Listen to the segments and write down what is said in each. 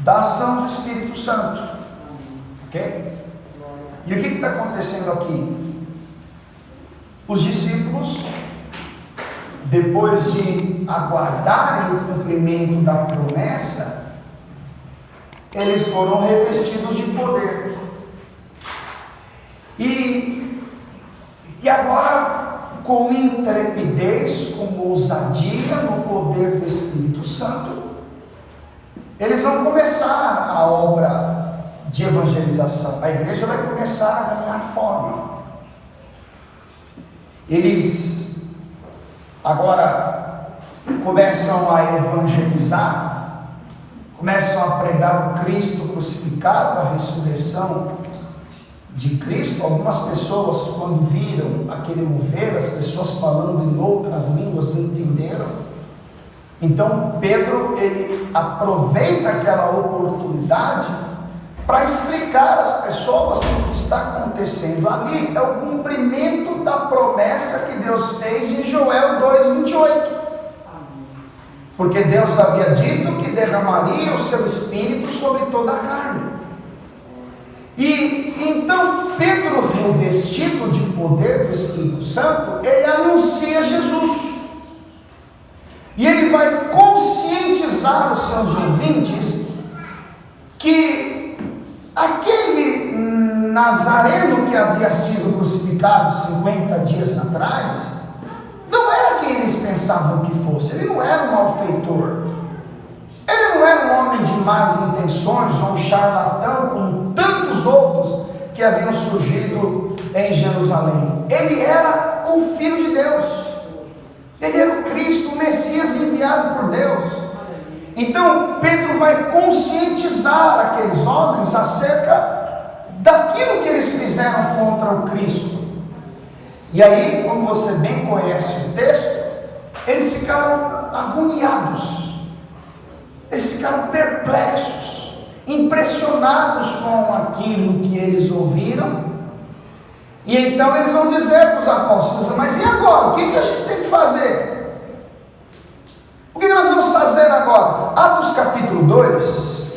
da ação do Espírito Santo. Ok? E o que está acontecendo aqui? Os discípulos, depois de aguardarem o cumprimento da promessa, eles foram revestidos de poder. E agora, com intrepidez, com ousadia, no poder do Espírito Santo, eles vão começar a obra de evangelização. A igreja vai começar a ganhar forma. Eles agora começam a evangelizar, começam a pregar o Cristo crucificado, a ressurreição de Cristo. Algumas pessoas, quando viram aquele mover, as pessoas falando em outras línguas, não entenderam. Então Pedro, ele aproveita aquela oportunidade para explicar às pessoas que o que está acontecendo ali é o cumprimento da promessa que Deus fez em Joel 2:28. Porque Deus havia dito que derramaria o seu Espírito sobre toda a carne. E então Pedro, revestido de poder do Espírito Santo, ele anuncia Jesus. E ele vai conscientizar os seus ouvintes que aquele Nazareno que havia sido crucificado 50 dias atrás, não era quem eles pensavam que fosse. Ele não era um malfeitor, ele não era um homem de más intenções ou um charlatão como tantos outros que haviam surgido em Jerusalém. Ele era o Filho de Deus, ele era o Cristo, o Messias enviado por Deus. Então Pedro vai conscientizar aqueles homens acerca daquilo que eles fizeram contra o Cristo. E aí, como você bem conhece o texto, eles ficaram agoniados, eles ficaram perplexos, impressionados com aquilo que eles ouviram. E então eles vão dizer para os apóstolos: mas e agora? O que a gente tem que fazer? O que nós vamos fazer agora? Atos capítulo 2.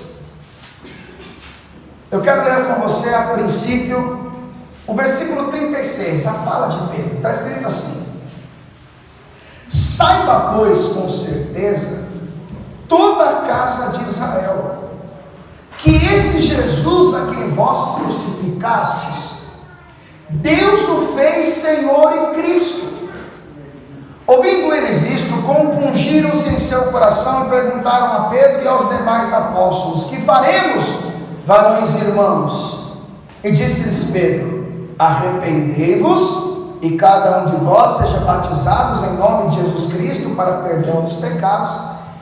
Eu quero ler com você a princípio o versículo 36, a fala de Pedro. Está escrito assim: saiba, pois, com certeza, toda a casa de Israel, que esse Jesus a quem vós crucificastes, Deus o fez Senhor e Cristo. Ouvindo eles isto, compungiram-se em seu coração e perguntaram a Pedro e aos demais apóstolos: que faremos, varões e irmãos? E disse-lhes Pedro: arrependei-vos e cada um de vós seja batizados em nome de Jesus Cristo para perdão dos pecados,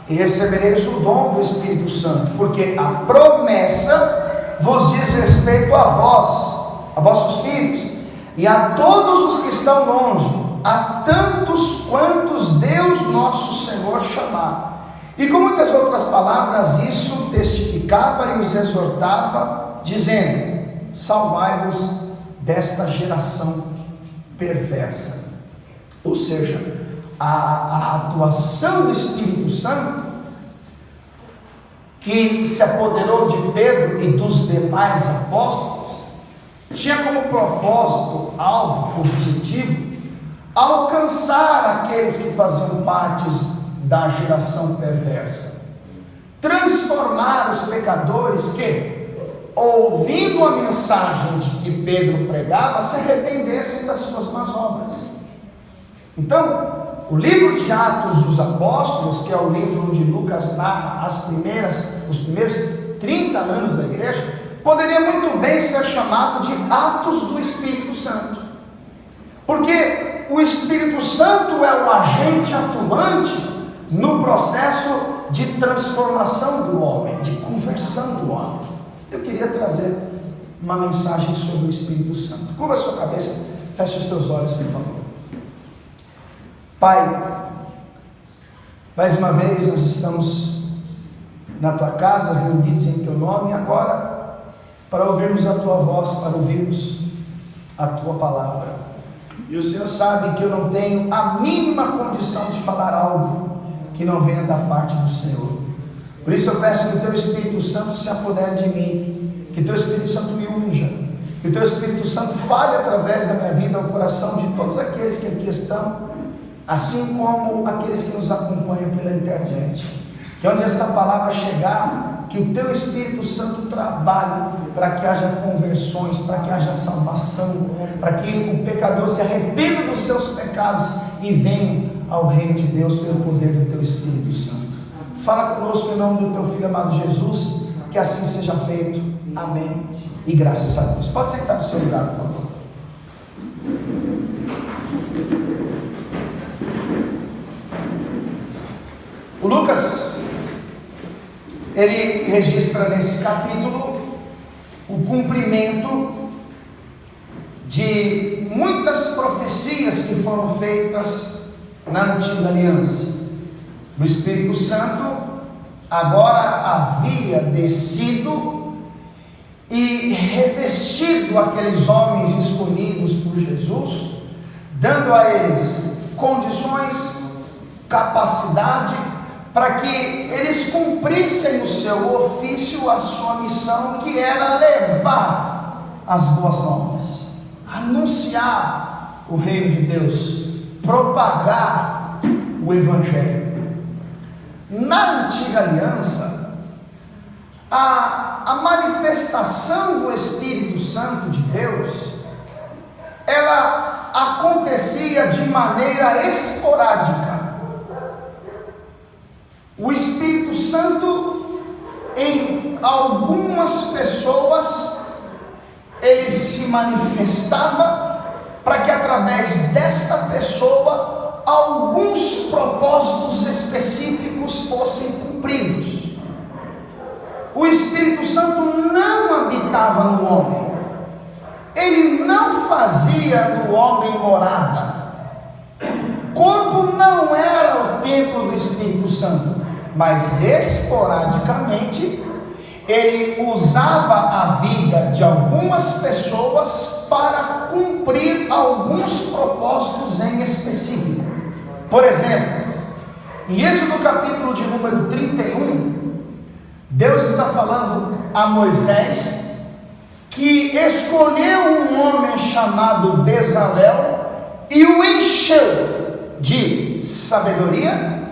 e recebereis o dom do Espírito Santo, porque a promessa vos diz respeito a vós, a vossos filhos, e a todos os que estão longe, a tantos quantos Deus nosso Senhor chamar. E com muitas outras palavras isso testificava e os exortava, dizendo: salvai-vos desta geração perversa. Ou seja, a atuação do Espírito Santo, que se apoderou de Pedro e dos demais apóstolos, tinha como propósito, alvo, objetivo, alcançar aqueles que faziam parte da geração perversa, transformar os pecadores que, ouvindo a mensagem de que Pedro pregava, se arrependessem das suas más obras. Então, o livro de Atos dos Apóstolos, que é o livro onde Lucas narra os primeiros 30 anos da igreja, poderia muito bem ser chamado de Atos do Espírito Santo, porque o Espírito Santo é o agente atuante no processo de transformação do homem, de conversão do homem. Eu queria trazer uma mensagem sobre o Espírito Santo. Curva a sua cabeça, feche os teus olhos, por favor. Pai, mais uma vez nós estamos na tua casa, reunidos em teu nome, agora para ouvirmos a tua voz, para ouvirmos a tua palavra. E o Senhor sabe que eu não tenho a mínima condição de falar algo que não venha da parte do Senhor. Por isso eu peço que o Teu Espírito Santo se apodere de mim, que o Teu Espírito Santo me unja, que o Teu Espírito Santo fale através da minha vida ao coração de todos aqueles que aqui estão, assim como aqueles que nos acompanham pela internet. Que onde esta palavra chegar, que o Teu Espírito Santo trabalhe para que haja conversões, para que haja salvação, para que o pecador se arrependa dos seus pecados e venha ao reino de Deus pelo poder do Teu Espírito Santo. Fala conosco em nome do Teu Filho amado Jesus, que assim seja feito. Amém. E graças a Deus. Pode sentar no seu lugar, por favor. O Lucas, ele registra nesse capítulo o cumprimento de muitas profecias que foram feitas na antiga aliança. O Espírito Santo agora havia descido e revestido aqueles homens escolhidos por Jesus, dando a eles condições, capacidade, para que eles cumprissem o seu ofício, a sua missão, que era levar as boas novas, anunciar o reino de Deus, propagar o Evangelho. Na antiga aliança, a manifestação do Espírito Santo de Deus, ela acontecia de maneira esporádica. O Espírito Santo, em algumas pessoas, ele se manifestava para que através desta pessoa alguns propósitos específicos fossem cumpridos. O Espírito Santo não habitava no homem, ele não fazia no homem morada. O corpo não era o templo do Espírito Santo, mas esporadicamente ele usava a vida de algumas pessoas para cumprir alguns propósitos em específico. Por exemplo, em Êxodo capítulo de número 31, Deus está falando a Moisés que escolheu um homem chamado Bezalel e o encheu de sabedoria,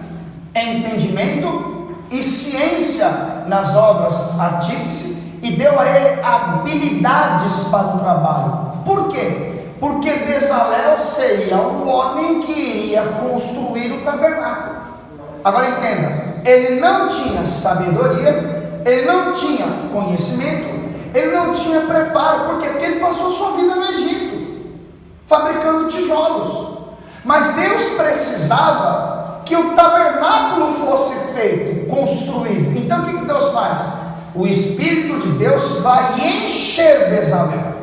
entendimento e ciência nas obras artífice e deu a ele habilidades para o trabalho. Por quê? Porque Bezalel seria o homem que iria construir o tabernáculo. Agora entenda, ele não tinha sabedoria, ele não tinha conhecimento, ele não tinha preparo. Por quê? Porque ele passou sua vida no Egito, fabricando tijolos. Mas Deus precisava que o tabernáculo fosse feito, construído. Então o que Deus faz? O Espírito de Deus vai encher Bezalel,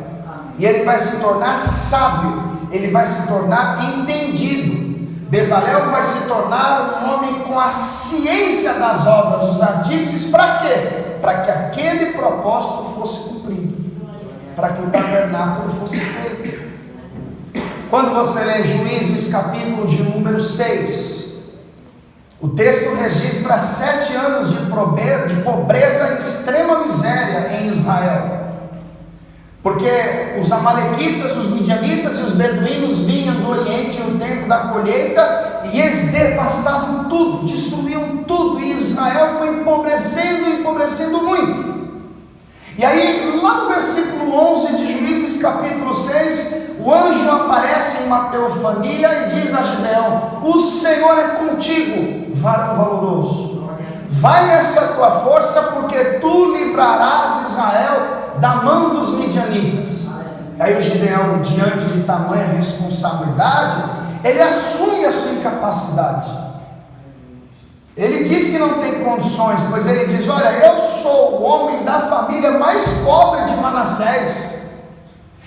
e ele vai se tornar sábio, ele vai se tornar entendido. Bezalel vai se tornar um homem com a ciência das obras, dos artífices. Para quê? Para que aquele propósito fosse cumprido, para que o tabernáculo fosse feito. Quando você lê Juízes capítulo de número 6, o texto registra 7 anos de pobreza e extrema miséria em Israel, porque os amalequitas, os midianitas e os beduínos vinham do Oriente no tempo da colheita, e eles devastavam tudo, destruíam tudo, e Israel foi empobrecendo muito. E aí, lá no versículo 11 de Juízes capítulo 6, o anjo aparece em uma teofania e diz a Gideão: o Senhor é contigo, varão valoroso. Vai nessa tua força, porque tu livrarás Israel da mão dos midianitas. Aí o Gideão, diante de tamanha responsabilidade, ele assume a sua incapacidade. Ele diz que não tem condições, pois ele diz: olha, eu sou o homem da família mais pobre de Manassés,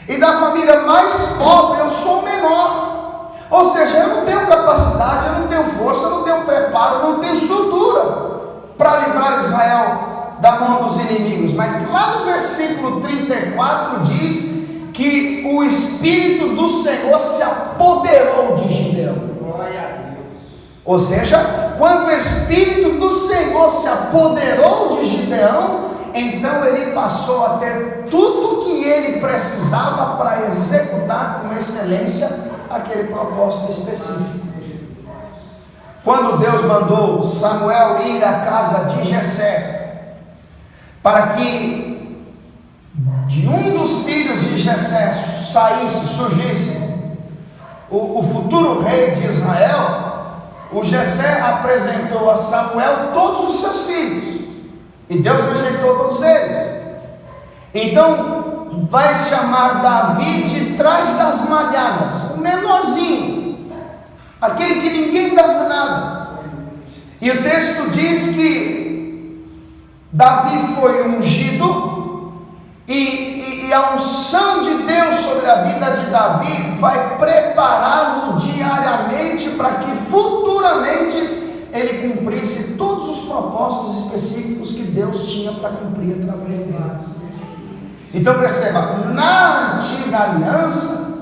e da família mais pobre eu sou o menor. Ou seja, eu não tenho capacidade, eu não tenho força, eu não tenho preparo, eu não tenho estrutura para livrar Israel da mão dos inimigos. Mas lá no versículo 34 diz que o Espírito do Senhor se apoderou de Gideão. Ou seja, quando o Espírito do Senhor se apoderou de Gideão, então ele passou a ter tudo que ele precisava para executar com excelência aquele propósito específico. Quando Deus mandou Samuel ir à casa de Jessé, para que de um dos filhos de Jessé surgisse o futuro rei de Israel, o Jessé apresentou a Samuel todos os seus filhos, e Deus rejeitou todos eles. Então vai chamar Davi de trás das malhadas, o menorzinho, aquele que ninguém dava nada. E o texto diz que Davi foi ungido, e a unção de Deus sobre a vida de Davi vai prepará-lo diariamente para que futuramente ele cumprisse todos os propósitos específicos que Deus tinha para cumprir através dele. Então perceba, na antiga aliança,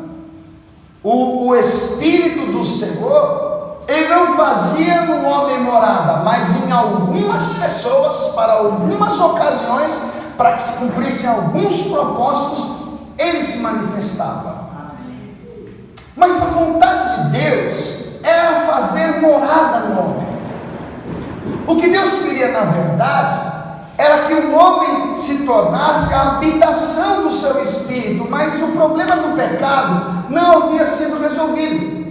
o Espírito do Senhor, ele não fazia no homem morada, mas em algumas pessoas, para algumas ocasiões, para que se cumprissem alguns propósitos, ele se manifestava. Mas a vontade de Deus era fazer morada no homem. O que Deus queria, na verdade, era que o homem se tornasse a habitação do seu espírito, mas o problema do pecado não havia sido resolvido.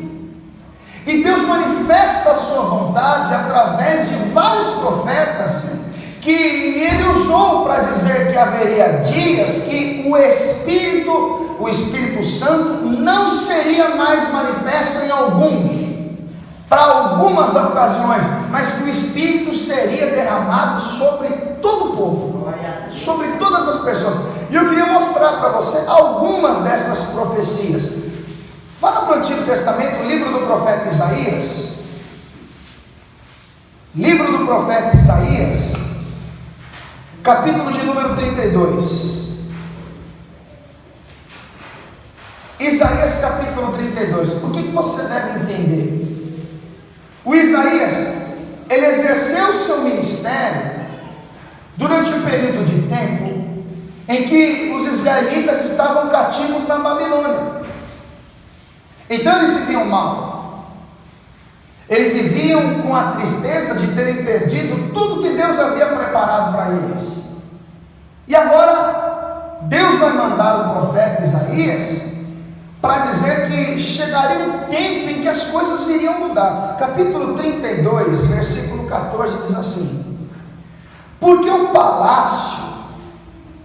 E Deus manifesta a sua vontade através de vários profetas que ele usou para dizer que haveria dias que o Espírito Santo não seria mais manifesto em para algumas ocasiões, mas que o Espírito seria derramado sobre todo o povo, sobre todas as pessoas. E eu queria mostrar para você algumas dessas profecias. Fala para o Antigo Testamento, o livro do profeta Isaías. Livro do profeta Isaías, capítulo de número 32. Isaías capítulo 32. O que você deve entender? O Isaías, ele exerceu o seu ministério durante um período de tempo em que os israelitas estavam cativos na Babilônia. Então eles se viam mal. Eles se viam com a tristeza de terem perdido tudo que Deus havia preparado para eles. E agora Deus vai mandar o profeta Isaías para dizer que chegaria um tempo em que as coisas iriam mudar. Capítulo 32, versículo 14 diz assim: porque o palácio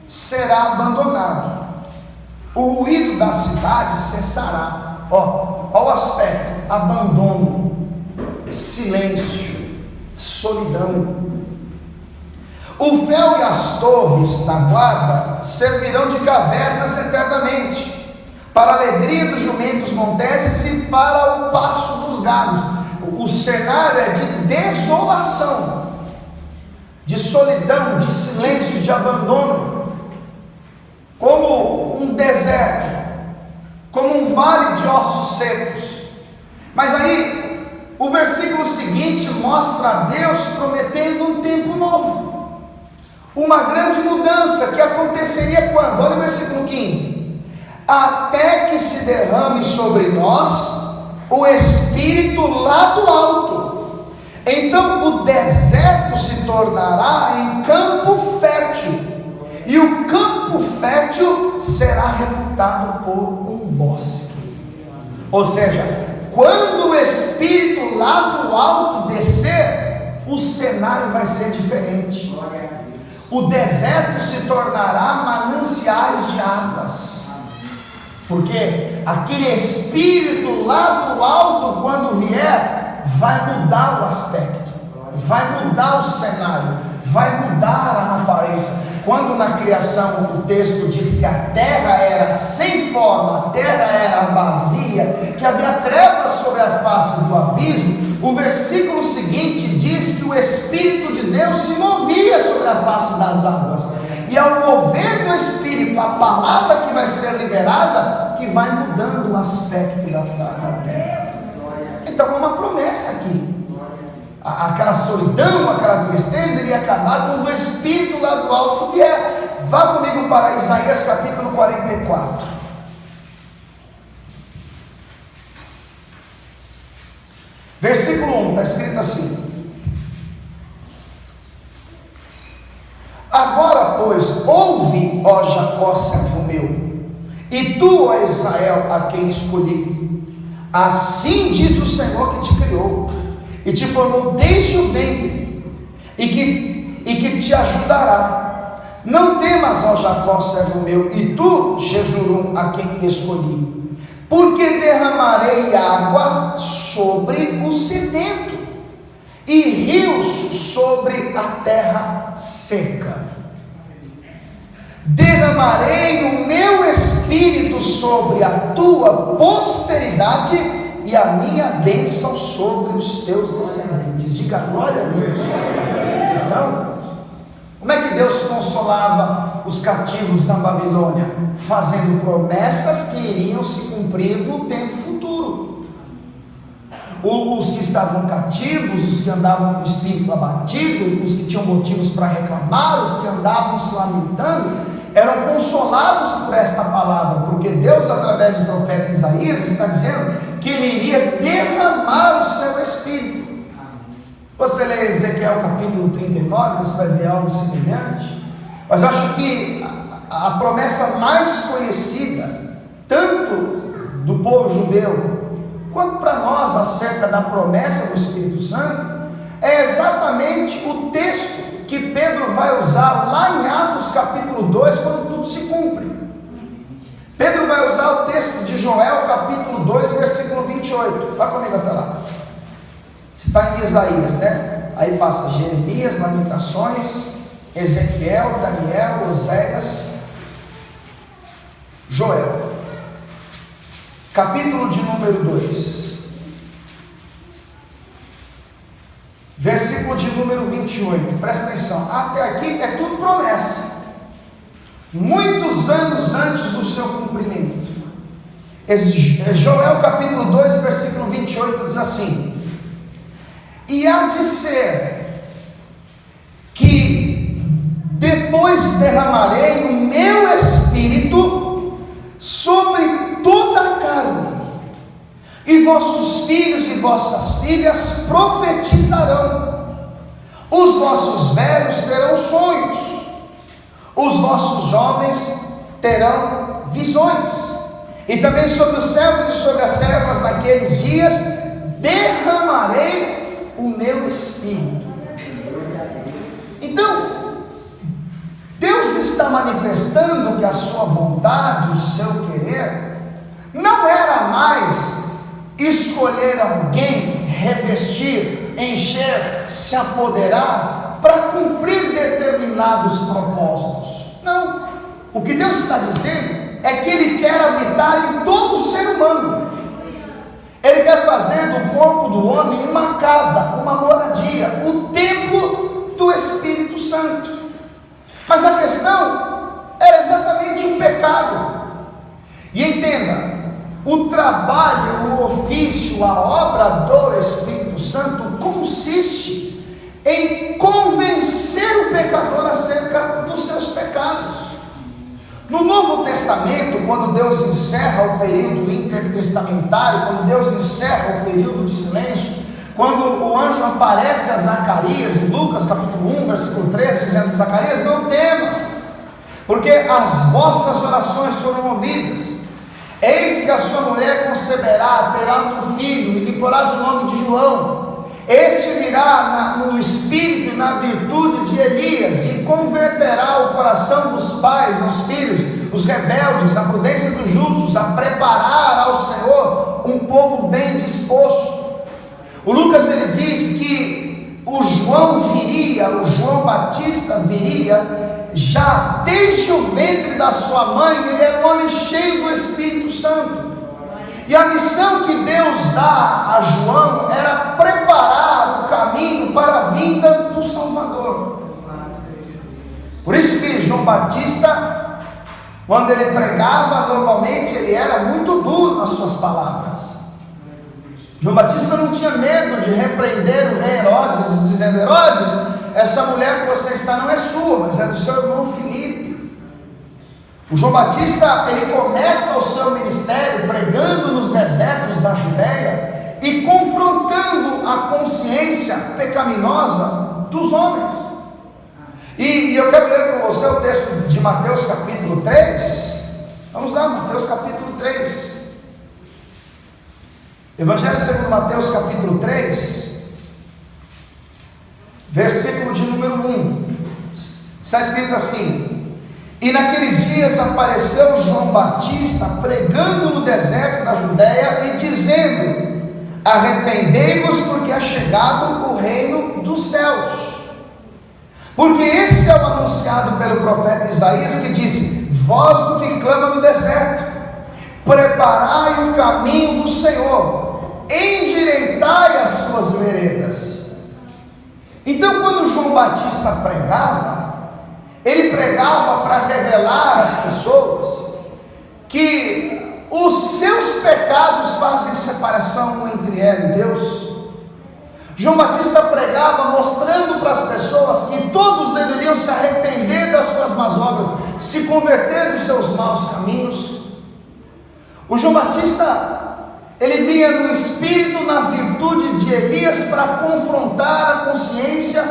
será abandonado, o ruído da cidade cessará. Ó o aspecto: abandono, silêncio, solidão. O véu e as torres da guarda servirão de cavernas eternamente, para a alegria dos jumentos monteses e para o pasto dos gados. O cenário é de desolação, de solidão, de silêncio, de abandono, como um deserto, como um vale de ossos secos. Mas aí o versículo seguinte mostra a Deus prometendo um tempo novo, uma grande mudança que aconteceria quando? Olha o versículo 15: até que se derrame sobre nós o Espírito lá do alto, então o deserto se tornará em campo fértil, e o campo fértil será reputado por um bosque. Ou seja, quando o Espírito lá do alto descer, o cenário vai ser diferente. O deserto se tornará mananciais de águas, porque aquele Espírito lá do alto, quando vier, vai mudar o aspecto, vai mudar o cenário, vai mudar a aparência. Quando na criação o texto diz que a terra era sem forma, a terra era vazia, que havia trevas sobre a face do abismo, o versículo seguinte diz que o Espírito de Deus se movia sobre a face das águas. E ao mover do Espírito, a palavra que vai ser liberada, que vai mudando o aspecto da terra. Então é uma promessa aqui. aquela solidão, aquela tristeza iria acabar quando o Espírito lá do alto vier. Vá comigo para Isaías capítulo 44. Versículo 1, está escrito assim: agora, pois, ouve, ó Jacó, servo meu, e tu, ó Israel, a quem escolhi. Assim diz o Senhor que te criou, e te formou desde o ventre, e que te ajudará. Não temas, ó Jacó, servo meu, e tu, Jesurum, a quem escolhi, porque derramarei água sobre o sedento, e rios sobre a terra seca. Derramarei o meu espírito sobre a tua posteridade e a minha bênção sobre os teus descendentes. Diga glória a Deus. Então, como é que Deus consolava os cativos na Babilônia? Fazendo promessas que iriam se cumprir no tempo futuro. Os que estavam cativos, os que andavam com o espírito abatido, os que tinham motivos para reclamar, os que andavam se lamentando, eram consolados por esta palavra, porque Deus, através do profeta Isaías, está dizendo que ele iria derramar o seu espírito. Você lê Ezequiel capítulo 39, você vai ver algo semelhante. Mas eu acho que a promessa mais conhecida, tanto do povo judeu, quanto para nós, acerca da promessa do Espírito Santo, é exatamente o texto que Pedro vai usar lá em Atos capítulo 2, quando tudo se cumpre. Pedro vai usar o texto de Joel capítulo 2, versículo 28. Vá comigo até lá. Você está em Isaías, né? Aí passa Jeremias, Lamentações, Ezequiel, Daniel, Oséias, Joel. Capítulo de número 2. Versículo de número 28, presta atenção, até aqui é tudo promessa, muitos anos antes do seu cumprimento. Joel capítulo 2, versículo 28 diz assim: e há de ser que depois derramarei o meu espírito sobre toda a carne, e vossos filhos e vossas filhas profetizarão, os vossos velhos terão sonhos, os vossos jovens terão visões, e também sobre os servos e sobre as servas naqueles dias derramarei o meu espírito. Então, Deus está manifestando que a sua vontade, o seu querer, não era mais escolher alguém, revestir, encher, se apoderar para cumprir determinados propósitos. Não, o que Deus está dizendo é que Ele quer habitar em todo ser humano. Ele quer fazer do corpo do homem uma casa, uma moradia, o templo do Espírito Santo. Mas a questão era exatamente o pecado. E entenda, o trabalho, o ofício, a obra do Espírito Santo consiste em convencer o pecador acerca dos seus pecados. No Novo Testamento, quando Deus encerra o período intertestamentário, quando Deus encerra o período de silêncio, quando o anjo aparece a Zacarias, em Lucas capítulo 1, versículo 13, dizendo: Zacarias, não temas, porque as vossas orações foram ouvidas. Eis que a sua mulher conceberá, terá um filho, e lhe porás o nome de João. Este virá no espírito e na virtude de Elias, e converterá o coração dos pais aos filhos, os rebeldes, a prudência dos justos, a preparar ao Senhor um povo bem disposto. O Lucas, ele diz que o João Batista viria já desde o ventre da sua mãe. Ele era um homem cheio do Espírito Santo, e a missão que Deus dá a João era preparar o caminho para a vinda do Salvador. Por isso que João Batista, quando ele pregava, normalmente ele era muito duro nas suas palavras. João Batista não tinha medo de repreender o rei Herodes, dizendo: Herodes, essa mulher que você está não é sua, mas é do seu irmão Filipe. O João Batista, ele começa o seu ministério pregando nos desertos da Judéia e confrontando a consciência pecaminosa dos homens. E eu quero ler com você o texto de Mateus capítulo 3. Vamos lá, Mateus capítulo 3. Evangelho segundo Mateus capítulo 3, versículo de número 1. Está escrito assim: E naqueles dias apareceu João Batista pregando no deserto da Judéia e dizendo: Arrependei-vos, porque é chegado o reino dos céus. Porque esse é o anunciado pelo profeta Isaías, que disse: Voz do que clama no deserto, preparai o caminho do Senhor, endireitai as suas veredas. Então, quando João Batista pregava, ele pregava para revelar às pessoas que os seus pecados fazem separação entre ela e Deus. João Batista pregava mostrando para as pessoas que todos deveriam se arrepender das suas más obras, se converter dos seus maus caminhos. O João Batista, ele vinha no espírito, na virtude de Elias, para confrontar a consciência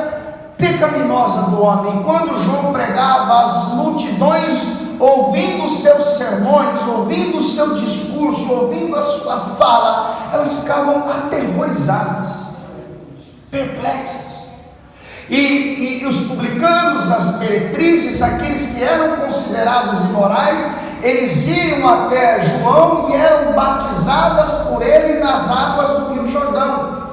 pecaminosa do homem. Quando João pregava, as multidões, ouvindo os seus sermões, ouvindo o seu discurso, ouvindo a sua fala, elas ficavam aterrorizadas, perplexas. E os publicanos, as meretrizes, aqueles que eram considerados imorais, eles iam até João e eram batizadas por ele nas águas do Rio Jordão.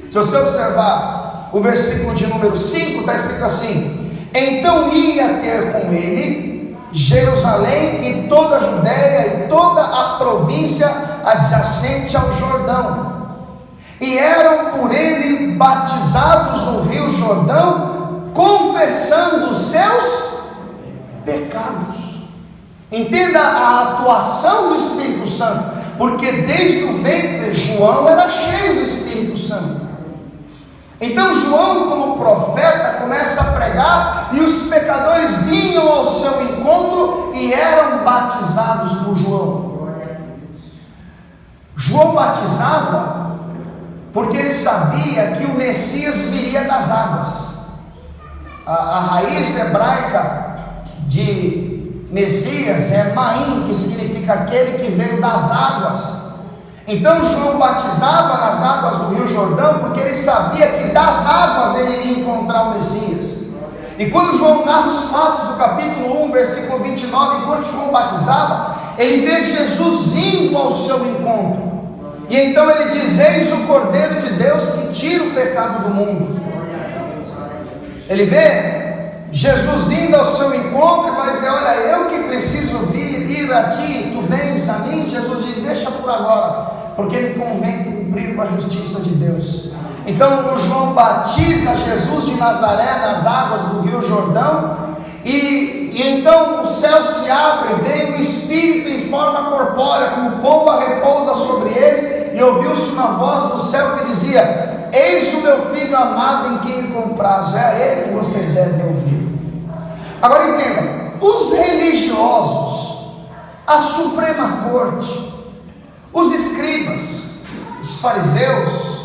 Se você observar o versículo de número 5, está escrito assim: Então ia ter com ele Jerusalém e toda a Judéia e toda a província adjacente ao Jordão, e eram por ele batizados no Rio Jordão, confessando os seus pecados. Entenda a atuação do Espírito Santo, porque desde o ventre João era cheio do Espírito Santo. Então João, como profeta, começa a pregar, e os pecadores vinham ao seu encontro e eram batizados por João. João batizava porque ele sabia que o Messias viria das águas. A raiz hebraica de Messias é Maim, que significa aquele que veio das águas. Então João batizava nas águas do Rio Jordão, porque ele sabia que das águas ele iria encontrar o Messias. E quando João narra os fatos do capítulo 1, versículo 29, enquanto João batizava, ele vê Jesus indo ao seu encontro. E então ele diz: Eis o Cordeiro de Deus que tira o pecado do mundo. Ele vê Jesus indo ao seu encontro e vai dizer: olha, eu que preciso ir a ti, tu vens a mim. Jesus diz: deixa por agora, porque me convém cumprir com a justiça de Deus. Então o João batiza Jesus de Nazaré nas águas do Rio Jordão, e então o céu se abre, vem o Espírito em forma corpórea, como pomba repousa sobre ele, e ouviu-se uma voz do céu que dizia: Eis o meu filho amado, em quem me comprazo. É a ele que vocês devem ouvir. Agora entenda, os religiosos, a Suprema Corte, os escribas, os fariseus,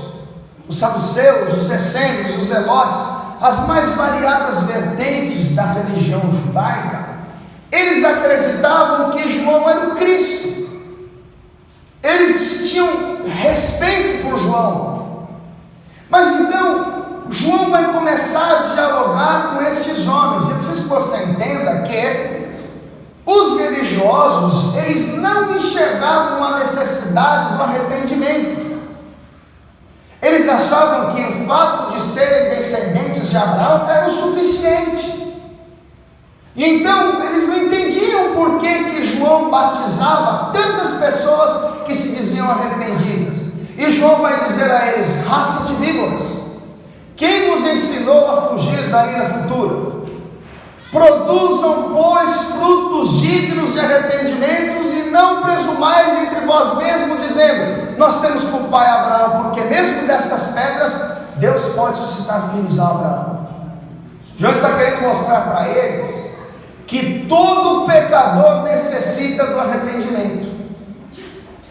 os saduceus, os essênios, os zelotes, as mais variadas vertentes da religião judaica, eles acreditavam que João era o Cristo. Eles tinham respeito por João. Mas então João vai começar a dialogar com estes homens. Eu preciso que você entenda que os religiosos, eles não enxergavam a necessidade do arrependimento. Eles achavam que o fato de serem descendentes de Abraão era o suficiente. E então eles não entendiam por que João batizava tantas pessoas que se diziam arrependidas. E João vai dizer a eles: raça de víboras, quem nos ensinou a fugir da ira futura? Produzam, pois, frutos dignos de arrependimentos, e não presumais entre vós mesmos, dizendo: nós temos como pai Abraão, porque mesmo dessas pedras, Deus pode suscitar filhos a Abraão. João está querendo mostrar para eles que todo pecador necessita do arrependimento,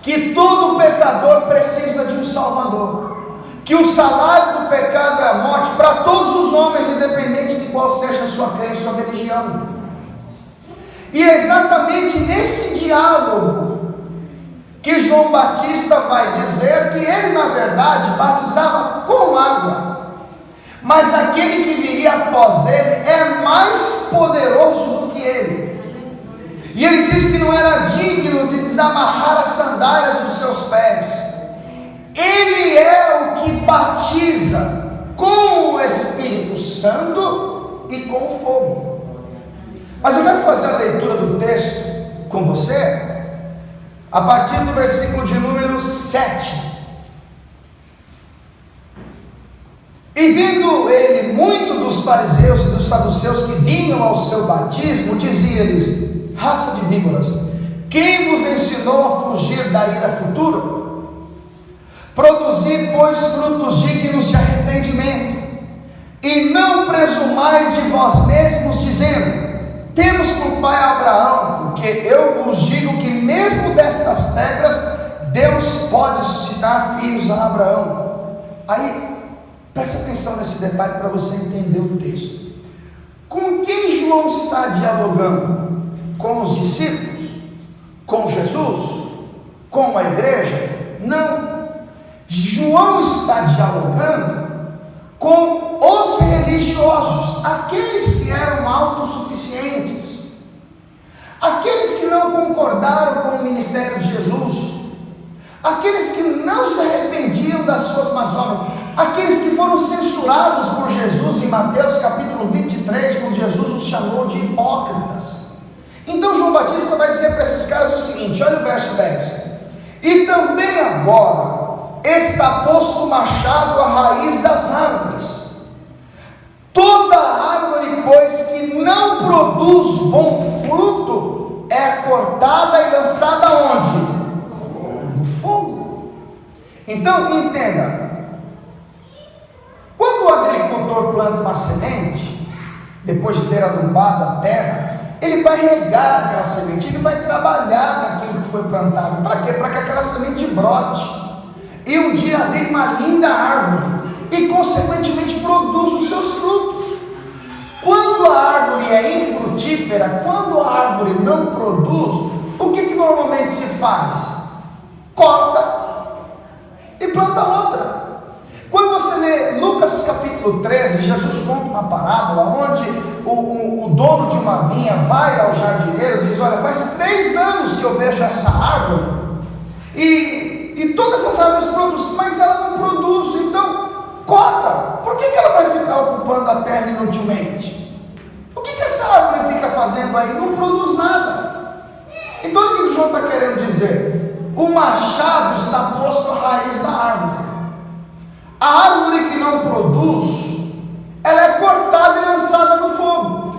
que todo pecador precisa de um Salvador, que o salário do pecado é a morte para todos os homens, independente de qual seja a sua crença ou religião. E é exatamente nesse diálogo que João Batista vai dizer que ele, na verdade, batizava com água, mas aquele que viria após ele é mais poderoso do que ele. E ele disse que não era digno de desamarrar as sandálias dos seus pés. Ele é o que batiza com o Espírito Santo e com fogo. Mas eu quero fazer a leitura do texto com você, a partir do versículo de número 7. E vindo ele muito dos fariseus e dos saduceus que vinham ao seu batismo, dizia-lhes: raça de víboras, quem vos ensinou a fugir da ira futura? Produzi, pois, frutos dignos de arrependimento, e não presumais de vós mesmos, dizendo: temos por pai Abraão, porque eu vos digo que mesmo destas pedras Deus pode suscitar filhos a Abraão. Aí, presta atenção nesse detalhe para você entender o texto. Com quem João está dialogando? Com os discípulos? Com Jesus? Com a igreja? Não. João está dialogando com os religiosos, aqueles que eram autossuficientes, aqueles que não concordaram com o ministério de Jesus, aqueles que não se arrependiam das suas más obras, aqueles que foram censurados por Jesus em Mateus capítulo 23, quando Jesus os chamou de hipócritas. Então João Batista vai dizer para esses caras o seguinte, olha o verso 10: e também agora está posto o machado à raiz das árvores. Toda árvore, pois, que não produz bom fruto, é cortada e lançada onde? No fogo. Então, entenda, quando o agricultor planta uma semente, depois de ter adubado a terra, ele vai regar aquela semente, ele vai trabalhar naquilo que foi plantado. Para quê? Para que aquela semente brote e um dia vire uma linda árvore e consequentemente produza os seus frutos. Quando a árvore é infrutífera, quando a árvore não produz, o que normalmente se faz? Corta e planta outra. Quando você lê Lucas capítulo 13, Jesus conta uma parábola onde o dono de uma vinha vai ao jardineiro e diz: olha, faz 3 anos que eu vejo essa árvore e todas as árvores produzem, mas ela não produz, então corta. Por que ela vai ficar ocupando a terra inutilmente? O que essa árvore fica fazendo aí? Não produz nada. Então o que o João está querendo dizer? O machado está posto à raiz da árvore. A árvore que não produz, ela é cortada e lançada no fogo.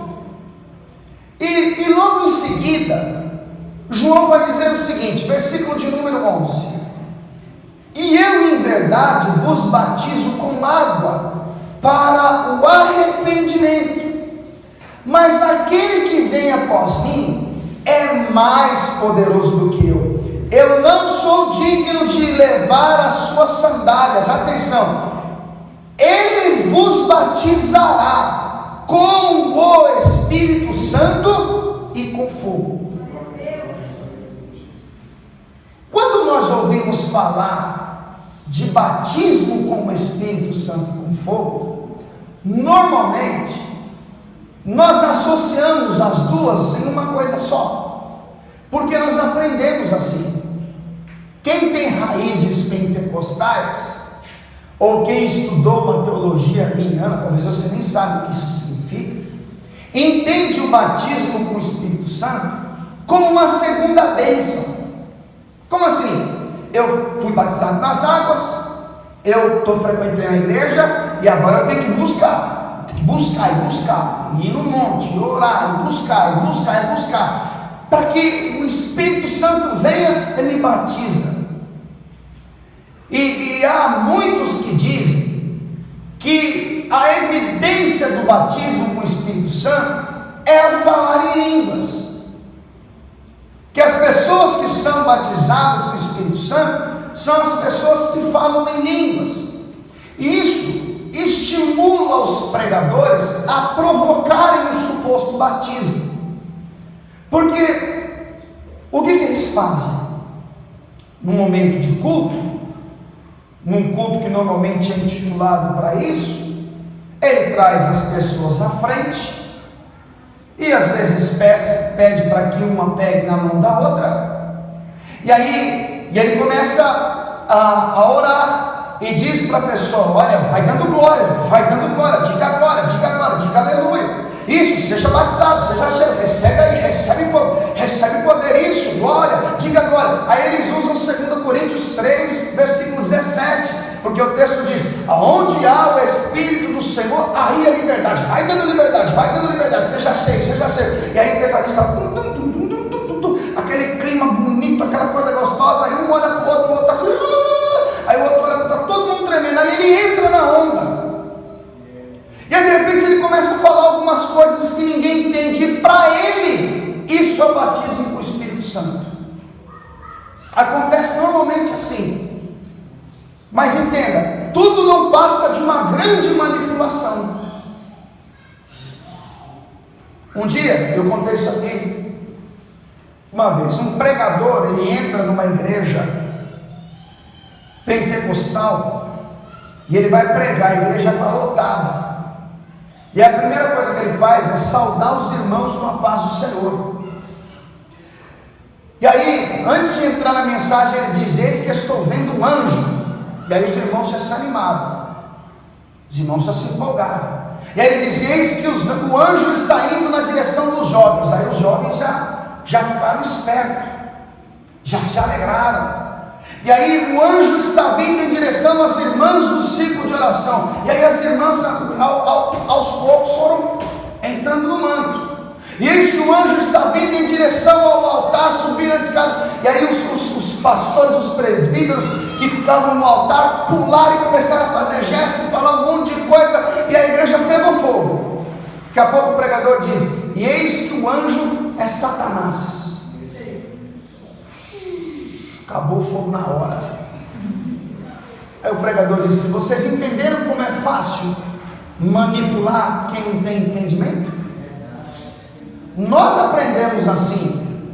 E logo em seguida, João vai dizer o seguinte, versículo de número 11: e eu em verdade vos batizo com água para o arrependimento, mas aquele que vem após mim é mais poderoso do que eu não sou digno de levar as suas sandálias. Atenção, ele vos batizará com o Espírito Santo e com fogo. Quando nós ouvimos falar de batismo com o Espírito Santo e com fogo, normalmente nós associamos as duas em uma coisa só, porque nós aprendemos assim. Quem tem raízes pentecostais, ou quem estudou uma teologia arminiana, talvez você nem saiba o que isso significa, entende o batismo com o Espírito Santo como uma segunda bênção. Como assim? Eu fui batizado nas águas, eu estou frequentando a igreja, e agora eu tenho que buscar, ir no monte, orar, buscar, para que o Espírito Santo venha e me batiza. E há muitos que dizem que a evidência do batismo com o Espírito Santo é o falar em línguas. Que as pessoas que são batizadas com o Espírito Santo são as pessoas que falam em línguas. E isso estimula os pregadores a provocarem o suposto batismo. Porque o que eles fazem? No momento de culto, num culto que normalmente é intitulado para isso, ele traz as pessoas à frente e às vezes pede para que uma pegue na mão da outra, e ele começa a orar e diz para a pessoa: olha, vai dando glória, diga agora, diga aleluia. Isso, seja batizado, seja cheio, recebe aí, recebe poder, isso, glória, diga glória. Aí eles usam 2 Coríntios 3, versículo 17, porque o texto diz: aonde há o Espírito do Senhor, aí a liberdade, vai dando liberdade, seja cheio. E aí o tecladista, aquele clima bonito, aquela coisa gostosa, aí um olha para o outro está assim, aí o outro olha para o outro, todo mundo tremendo, aí ele entra na onda. E aí de repente ele começa a falar algumas coisas que ninguém entende, e para ele isso é o batismo com o Espírito Santo. Acontece normalmente assim. Mas entenda, tudo não passa de uma grande manipulação. Um dia, eu contei isso aqui uma vez, um pregador, ele entra numa igreja pentecostal e ele vai pregar, a igreja está lotada. E a primeira coisa que ele faz é saudar os irmãos com a paz do Senhor. E aí, antes de entrar na mensagem, ele diz: eis que estou vendo um anjo. E aí os irmãos já se animaram, os irmãos já se empolgaram. E aí ele diz: eis que o anjo está indo na direção dos jovens. Aí os jovens já ficaram espertos, já se alegraram. E aí o anjo está vindo em direção às irmãs do ciclo de oração. E aí as irmãs aos poucos foram entrando no manto. E eis que o anjo está vindo em direção ao altar, subindo a escada. E aí os pastores, os presbíteros que ficavam no altar, pularam e começaram a fazer gestos, falar um monte de coisa. E a igreja pegou fogo. Daqui a pouco o pregador diz: e eis que o anjo é Satanás. Acabou o fogo na hora. Aí o pregador disse: vocês entenderam como é fácil manipular quem não tem entendimento? Nós aprendemos assim,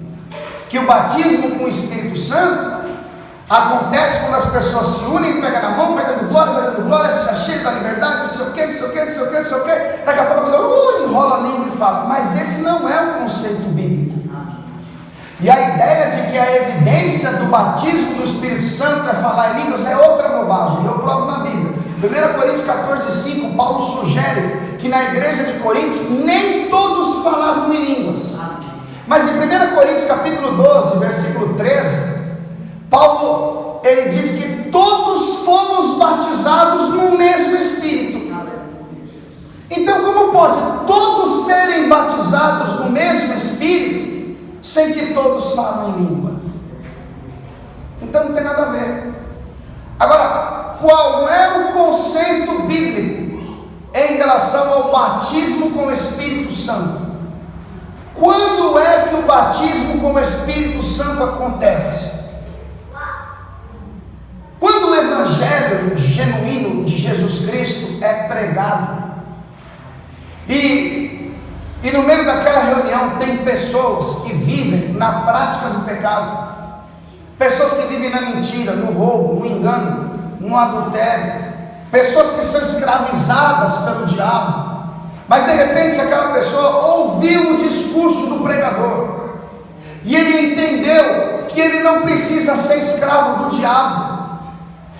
que o batismo com o Espírito Santo acontece quando as pessoas se unem, pegam na mão, vai dando glória, seja cheio da liberdade, não sei o que. Daqui a pouco a pessoa enrola a língua e fala. Mas esse não é o conceito bíblico. E a ideia de que a evidência do batismo do Espírito Santo é falar em línguas é outra bobagem. Eu provo na Bíblia. 1 Coríntios 14:5, Paulo sugere que na igreja de Coríntios nem todos falavam em línguas. Mas em 1 Coríntios capítulo 12, versículo 13, Paulo, ele diz que todos fomos batizados no mesmo Espírito. Então como pode todos serem batizados no mesmo Espírito sem que todos falam em língua? Então não tem nada a ver. Agora, qual é o conceito bíblico em relação ao batismo com o Espírito Santo? Quando é que o batismo com o Espírito Santo acontece? Quando o evangelho genuíno de Jesus Cristo é pregado e no meio daquela reunião tem pessoas que vivem na prática do pecado, pessoas que vivem na mentira, no roubo, no engano, no adultério, pessoas que são escravizadas pelo diabo, mas de repente aquela pessoa ouviu o discurso do pregador e ele entendeu que ele não precisa ser escravo do diabo.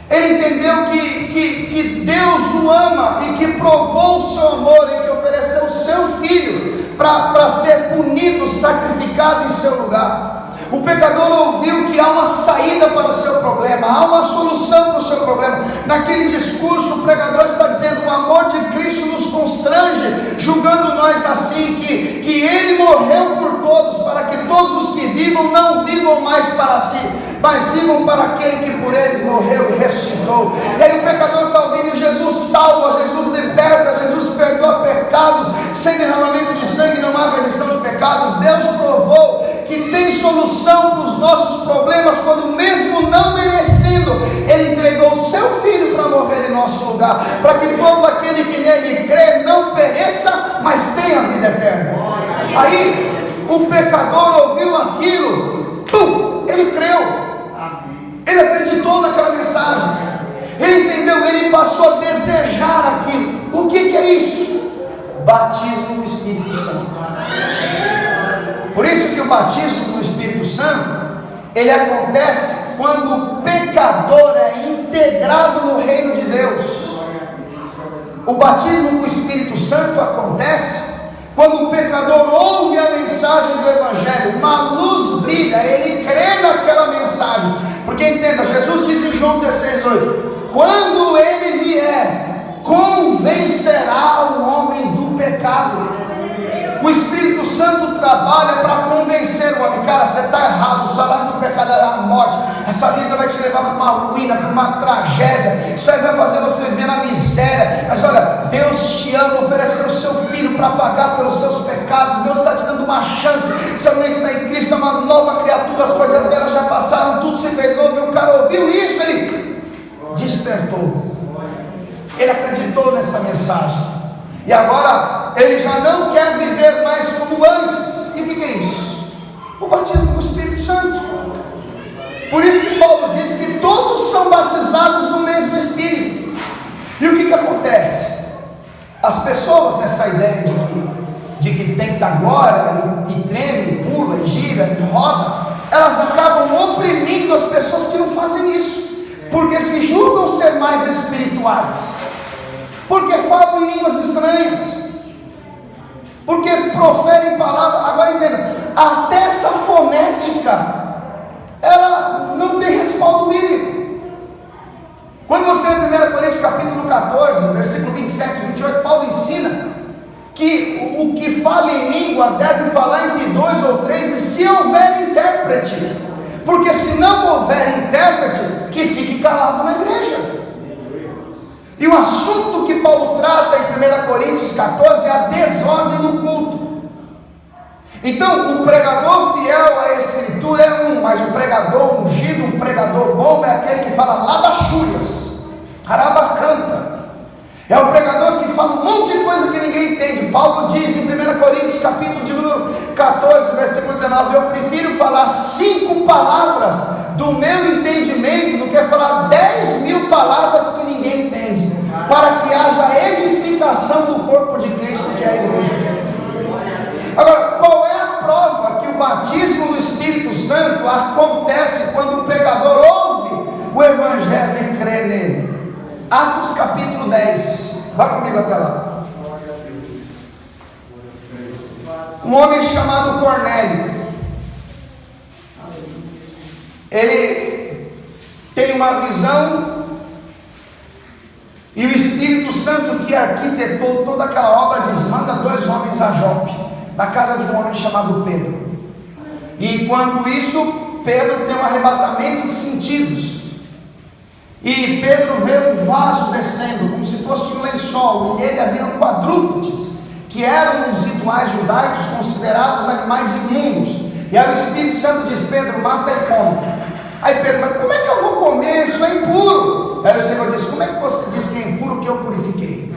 Ele entendeu que Deus o ama e que provou o seu amor e que ofereceu o seu filho para ser punido, sacrificado em seu lugar. O pecador ouviu que há uma saída para o seu problema, há uma solução para o seu problema. Naquele discurso o pregador está dizendo: o amor de Cristo nos constrange, julgando nós assim, que Ele morreu por todos, para que todos os que vivam não vivam mais para si, mas vivam para aquele que por eles morreu e ressuscitou. E aí o pecador está ouvindo: Jesus salva, Jesus liberta, Jesus perdoa pecados, sem derramamento de sangue não há remissão de pecados. Deus provou que tem solução para os nossos problemas, quando mesmo não merecendo, Ele entregou o seu Filho para morrer em nosso lugar, para que todo aquele que nele crê não pereça, mas tenha vida eterna. Aí o pecador ouviu aquilo, ele creu, ele acreditou naquela mensagem, ele entendeu, ele passou a desejar aquilo. O que é isso? Batismo no Espírito Santo. Por isso que o batismo no Espírito Santo, ele acontece quando o pecador é integrado no reino de Deus. O batismo no Espírito Santo acontece quando o pecador ouve a mensagem do Evangelho, uma luz brilha, ele crê naquela mensagem. Porque entenda, Jesus disse em João 16:8: quando ele vier, convencerá o homem do pecado. O Espírito Santo trabalha para convencer o homem: cara, você está errado, o salário do pecado é a morte, essa vida vai te levar para uma ruína, para uma tragédia, isso aí vai fazer você viver na miséria. Mas olha, Deus te ama, ofereceu o seu Filho para pagar pelos seus pecados. Deus está te dando uma chance. Se alguém está em Cristo, é uma nova criatura, as coisas velhas já passaram, tudo se fez novo. E o cara ouviu isso, ele despertou, ele acreditou nessa mensagem, e agora ele já não quer viver mais como antes. E o que é isso? O batismo do Espírito Santo. Por isso que Paulo diz que todos são batizados no mesmo Espírito. E o que acontece? As pessoas, nessa ideia de que tem que dar glória, e treme, pula, e gira, e roda, elas acabam oprimindo as pessoas que não fazem isso, porque se julgam ser mais espirituais, porque falam em línguas estranhas, porque proferem palavras. Agora entenda, até essa fonética, ela não tem respaldo bíblico. Quando você lê 1 Coríntios capítulo 14, versículo 27 e 28, Paulo ensina que o que fala em língua deve falar entre 2 ou 3, e se houver intérprete, porque se não houver intérprete, que fique calado na igreja. E o assunto que Paulo trata em 1 Coríntios 14 é a desordem do culto. Então, o pregador fiel à Escritura é um, mas o pregador ungido, um pregador bom, é aquele que fala labachúrias, arabacanta. É o pregador que fala um monte de coisa que ninguém entende. Paulo diz em 1 Coríntios capítulo de número 14, versículo 19: eu prefiro falar 5 palavras do meu entendimento do que falar 10.000 palavras que ninguém entende, para que haja edificação do corpo de Cristo, que é a igreja. Agora, qual é a prova que o batismo no Espírito Santo acontece quando o pecador ouve o Evangelho e crê nele? Atos capítulo 10, vá comigo até lá. Um homem chamado Cornélio, ele tem uma visão, e o Espírito Santo que arquitetou toda aquela obra diz: manda 2 homens a Jope, na casa de um homem chamado Pedro. E enquanto isso, Pedro tem um arrebatamento de sentidos, e Pedro vê um vaso descendo, como se fosse um lençol, e nele havia quadrúpedes, que eram nos rituais judaicos considerados animais imundos. E aí o Espírito Santo diz: Pedro, mata e come. Aí Pedro: mas como é que eu vou comer? Isso é impuro. Aí o Senhor diz: como é que você diz que é impuro que eu purifiquei?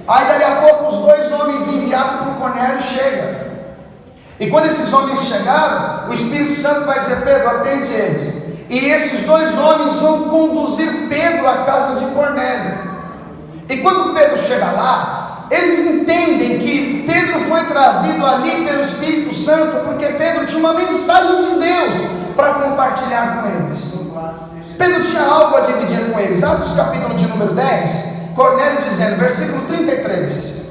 Aí dali a pouco os 2 homens enviados por Cornélio chegam. E quando esses homens chegaram, o Espírito Santo vai dizer: Pedro, atende eles. E esses 2 homens vão conduzir Pedro à casa de Cornélio. E quando Pedro chega lá, eles entendem que Pedro foi trazido ali pelo Espírito Santo, porque Pedro tinha uma mensagem de Deus para compartilhar com eles. Pedro tinha algo a dividir com eles. Atos capítulo de número 10, Cornélio dizendo, versículo 33: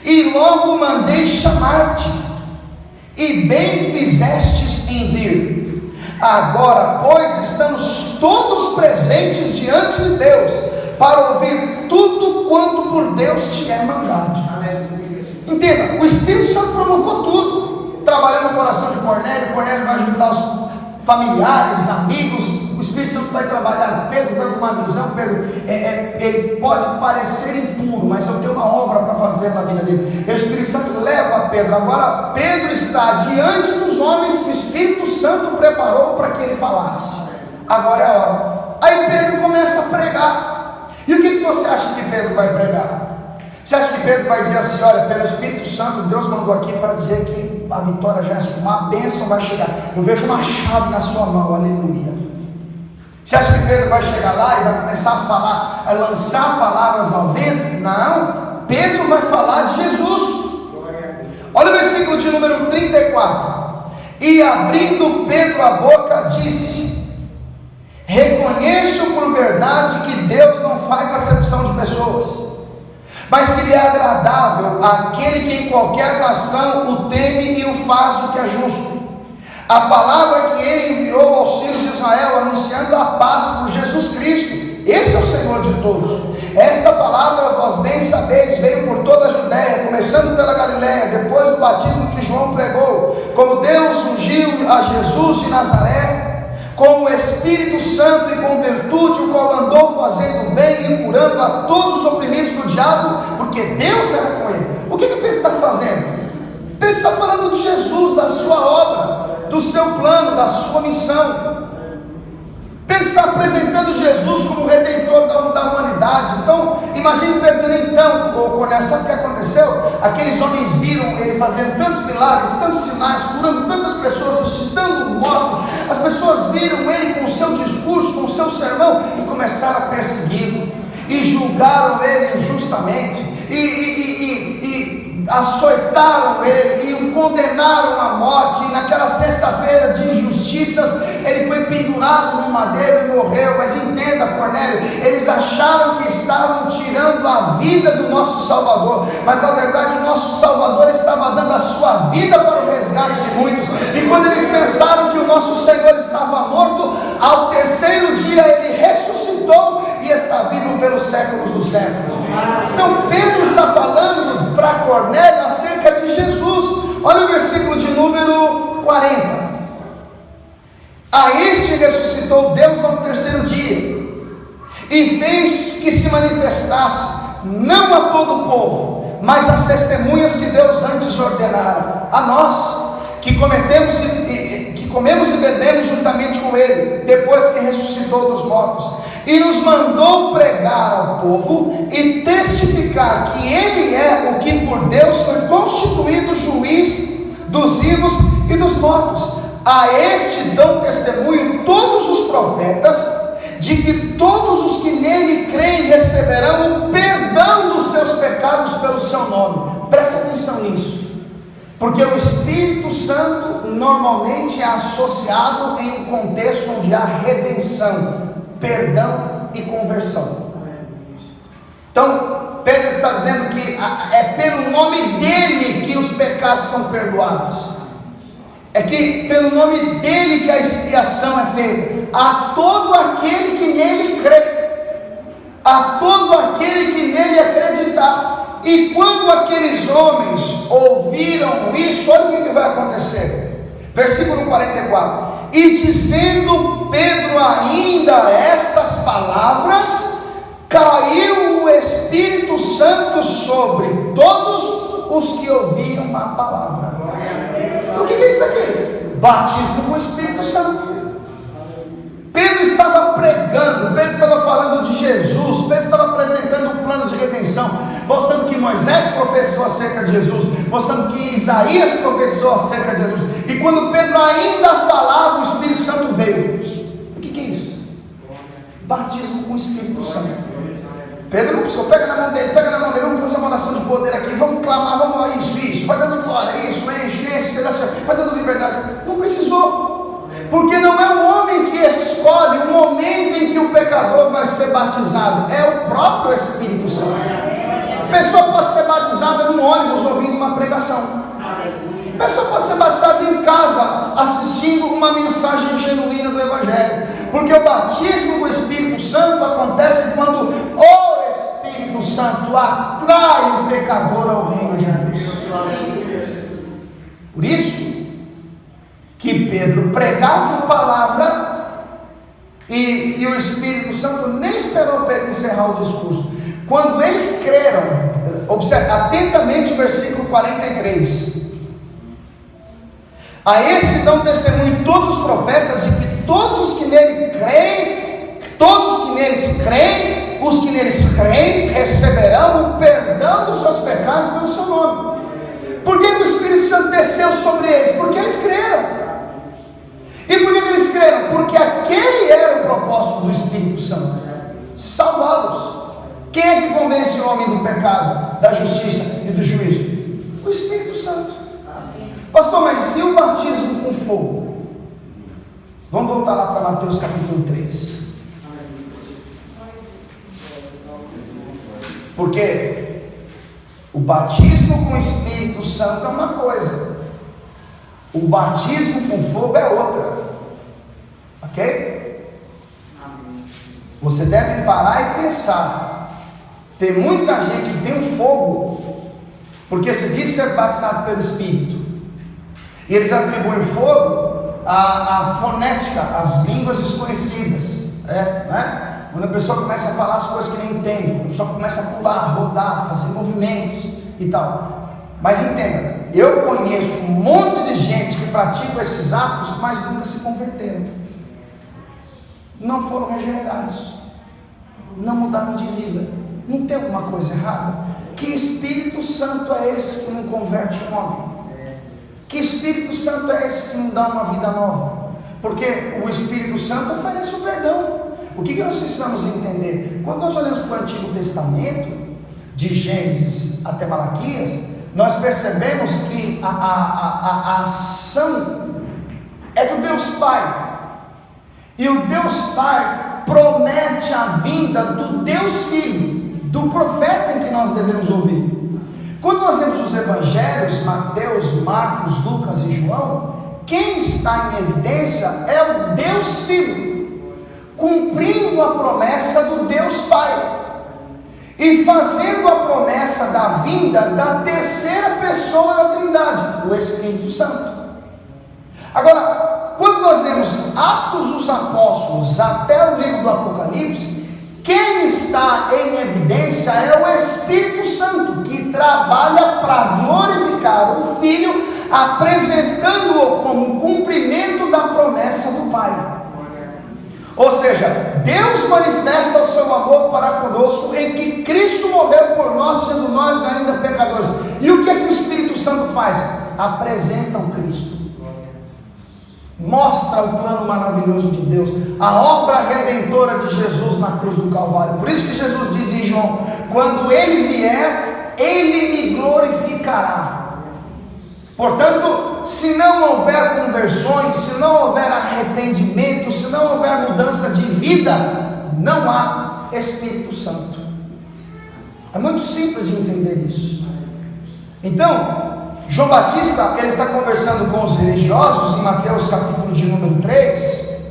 e logo mandei chamar-te, e bem fizestes em vir. Agora, pois, estamos todos presentes diante de Deus, para ouvir tudo quanto por Deus te é mandado. Entenda, o Espírito Santo provocou tudo, trabalhando no coração de Cornélio. Cornélio vai juntar familiares, amigos. O Espírito Santo vai trabalhar Pedro, dando uma visão. Pedro, ele pode parecer impuro, mas eu tenho uma obra para fazer na vida dele. E o Espírito Santo leva Pedro. Agora Pedro está diante dos homens que o Espírito Santo preparou para que ele falasse. Agora é a hora. Aí Pedro começa a pregar. E o que você acha que Pedro vai pregar? Você acha que Pedro vai dizer assim: olha, pelo Espírito Santo, Deus mandou aqui para dizer que a vitória já é sua, uma bênção vai chegar, eu vejo uma chave na sua mão, aleluia. Você acha que Pedro vai chegar lá e vai começar a falar, a lançar palavras ao vento? Não, Pedro vai falar de Jesus. Olha o versículo de número 34. E abrindo Pedro a boca, disse: reconheço por verdade que Deus não faz acepção de pessoas, mas que lhe é agradável aquele que em qualquer nação o teme e o faz o que é justo. A palavra que ele enviou aos filhos de Israel, anunciando a paz por Jesus Cristo. Esse é o Senhor de todos. Esta palavra, vós bem sabeis, veio por toda a Judéia, começando pela Galiléia, depois do batismo que João pregou, como Deus ungiu a Jesus de Nazaré, com o Espírito Santo e com virtude, o qual andou fazendo bem e curando a todos os oprimidos do diabo, porque Deus era com ele. O que Pedro está fazendo? Pedro está falando de Jesus, da sua obra, do seu plano, da sua missão. Pedro está apresentando Jesus como redentor da humanidade. Então, imagine Pedro dizendo: então, Cornélio, sabe o que aconteceu? Aqueles homens viram ele fazendo tantos milagres, tantos sinais, curando tantas pessoas, ressuscitando mortos. As pessoas viram ele com o seu discurso, com o seu sermão, e começaram a persegui-lo, e julgaram ele injustamente, e açoitaram ele, e o condenaram à morte. E naquela sexta-feira de injustiças, ele foi pendurado no madeiro e morreu. Mas entenda, Cornélio, eles acharam que estavam tirando a vida do nosso Salvador, mas na verdade o nosso Salvador estava dando a sua vida para o resgate de muitos. E quando eles pensaram que o nosso Senhor estava morto, ao terceiro dia ele ressuscitou e está vivo pelos séculos dos séculos. Então Pedro está falando para Cornélio acerca de Jesus. Olha o versículo de número 40. A este ressuscitou Deus ao terceiro dia, e fez que se manifestasse, não a todo o povo, mas às testemunhas que Deus antes ordenara, a nós, que comemos e bebemos juntamente com ele, depois que ressuscitou dos mortos, e nos mandou pregar ao povo e testificar que ele é o que por Deus foi constituído juiz dos vivos e dos mortos. A este dão testemunho todos os profetas, de que todos os que nele creem receberão o perdão dos seus pecados pelo seu nome. Presta atenção nisso, porque o Espírito Santo normalmente é associado em um contexto onde há redenção, perdão e conversão. Então Pedro está dizendo que é pelo nome dele que os pecados são perdoados, é que pelo nome dele que a expiação é feita a todo aquele que nele crê, a todo aquele que nele acreditar. E quando aqueles homens ouviram isso, olha o que vai acontecer, versículo 44: e dizendo Pedro ainda estas palavras, caiu o Espírito Santo sobre todos os que ouviam a palavra. O que é isso aqui? Batismo com o Espírito Santo. Pedro estava pregando, Pedro estava falando de Jesus, Pedro estava apresentando um plano de redenção, mostrando que Moisés profetizou acerca de Jesus, mostrando que Isaías profetizou acerca de Jesus. E quando Pedro ainda falava, o Espírito Santo veio. O que é isso? Batismo com o Espírito Santo. Pedro não precisou: pega na mão dele, vamos fazer uma oração de poder aqui, vamos clamar, vamos lá, isso, vai dando glória, isso, enche, vai dando liberdade. Não precisou, porque não é o homem que escolhe o momento em que o pecador vai ser batizado, é o próprio Espírito Santo. A pessoa pode ser batizada num ônibus ouvindo uma pregação, a pessoa pode ser batizada em casa assistindo uma mensagem genuína do Evangelho, porque o batismo do Espírito Santo acontece quando o Espírito Santo atrai o pecador ao reino de Deus. Por isso que E Pedro pregava a palavra, e o Espírito Santo nem esperou Pedro encerrar o discurso. Quando eles creram, observe atentamente o versículo 43. A esse dão testemunho todos os profetas, de que todos os que nele creem, os que neles creem, receberão o perdão dos seus pecados pelo seu nome. Por que o Espírito Santo desceu sobre eles? Porque eles creram. E por que eles creram? Porque aquele era o propósito do Espírito Santo: salvá-los. Quem é que convence o homem do pecado, da justiça e do juízo? O Espírito Santo. Pastor, mas e o batismo com fogo? Vamos voltar lá para Mateus capítulo 3. Porque o batismo com o Espírito Santo é uma coisa, o batismo com fogo é outra. Ok? Você deve parar e pensar. Tem muita gente que tem um fogo, porque se diz ser batizado pelo Espírito, e eles atribuem fogo à fonética, às línguas desconhecidas, né? Quando a pessoa começa a falar as coisas que nem entende, quando a pessoa começa a pular, rodar, fazer movimentos e tal. Mas entenda, eu conheço um monte de gente que pratica esses atos, mas nunca se converteram, não foram regenerados, não mudaram de vida. Não tem alguma coisa errada? Que Espírito Santo é esse que não converte um homem? Que Espírito Santo é esse que não dá uma vida nova? Porque o Espírito Santo oferece o perdão. O que nós precisamos entender? Quando nós olhamos para o Antigo Testamento, de Gênesis até Malaquias, nós percebemos que a ação é do Deus Pai. E o Deus Pai promete a vinda do Deus Filho, do profeta em que nós devemos ouvir. Quando nós temos os evangelhos, Mateus, Marcos, Lucas e João, quem está em evidência é o Deus Filho, cumprindo a promessa do Deus Pai, e fazendo a promessa da vinda da terceira pessoa da Trindade, o Espírito Santo. Agora, quando nós lemos Atos dos Apóstolos até o livro do Apocalipse, quem está em evidência é o Espírito Santo, que trabalha para glorificar o Filho, apresentando-o como cumprimento da promessa do Pai. Ou seja, Deus manifesta o seu amor para conosco em que Cristo morreu por nós, sendo nós ainda pecadores. E o que é que o Espírito Santo faz? Apresenta o Cristo, mostra o plano maravilhoso de Deus, a obra redentora de Jesus na cruz do Calvário. Por isso que Jesus diz em João: quando Ele vier, Ele me glorificará. Portanto, se não houver conversões, se não houver arrependimento, se não houver mudança de vida, não há Espírito Santo. É muito simples de entender isso. Então, João Batista, ele está conversando com os religiosos em Mateus capítulo de número 3,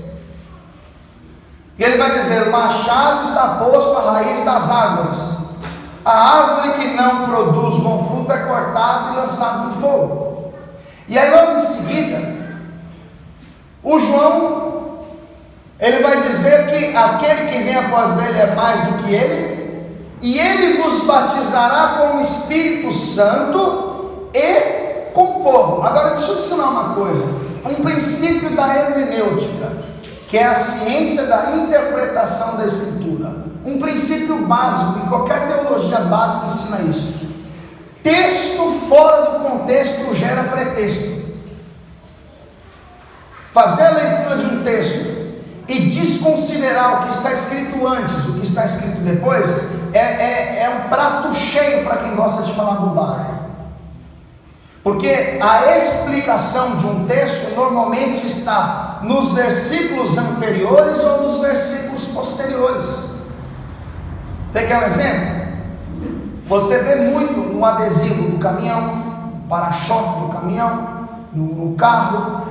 e ele vai dizer: o machado está posto à raiz das árvores, a árvore que não produz bom fruto é cortada e lançada no fogo. E aí logo em seguida, o João, ele vai dizer que aquele que vem após dele é mais do que ele, e ele vos batizará com o Espírito Santo e com fogo. Agora deixa eu te ensinar uma coisa, um princípio da hermenêutica, que é a ciência da interpretação da Escritura, um princípio básico, e qualquer teologia básica ensina isso. Texto fora do contexto gera pretexto. Fazer a leitura de um texto e desconsiderar o que está escrito antes, o que está escrito depois, é um prato cheio para quem gosta de falar bobagem. Porque a explicação de um texto normalmente está nos versículos anteriores ou nos versículos posteriores. Quer um exemplo? Você vê muito no adesivo do caminhão, no para-choque do caminhão, no carro,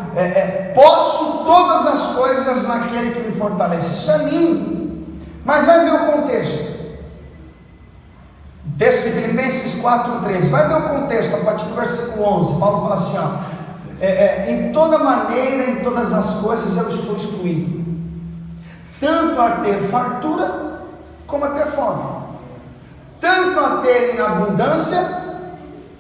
posso todas as coisas naquele que me fortalece. Isso é lindo, mas vai ver o contexto. O texto de Filipenses 4:3, vai ver o contexto a partir do versículo 11. Paulo fala assim: em toda maneira, em todas as coisas eu estou instruído, tanto a ter fartura, como a ter fome, tanto a ter em abundância,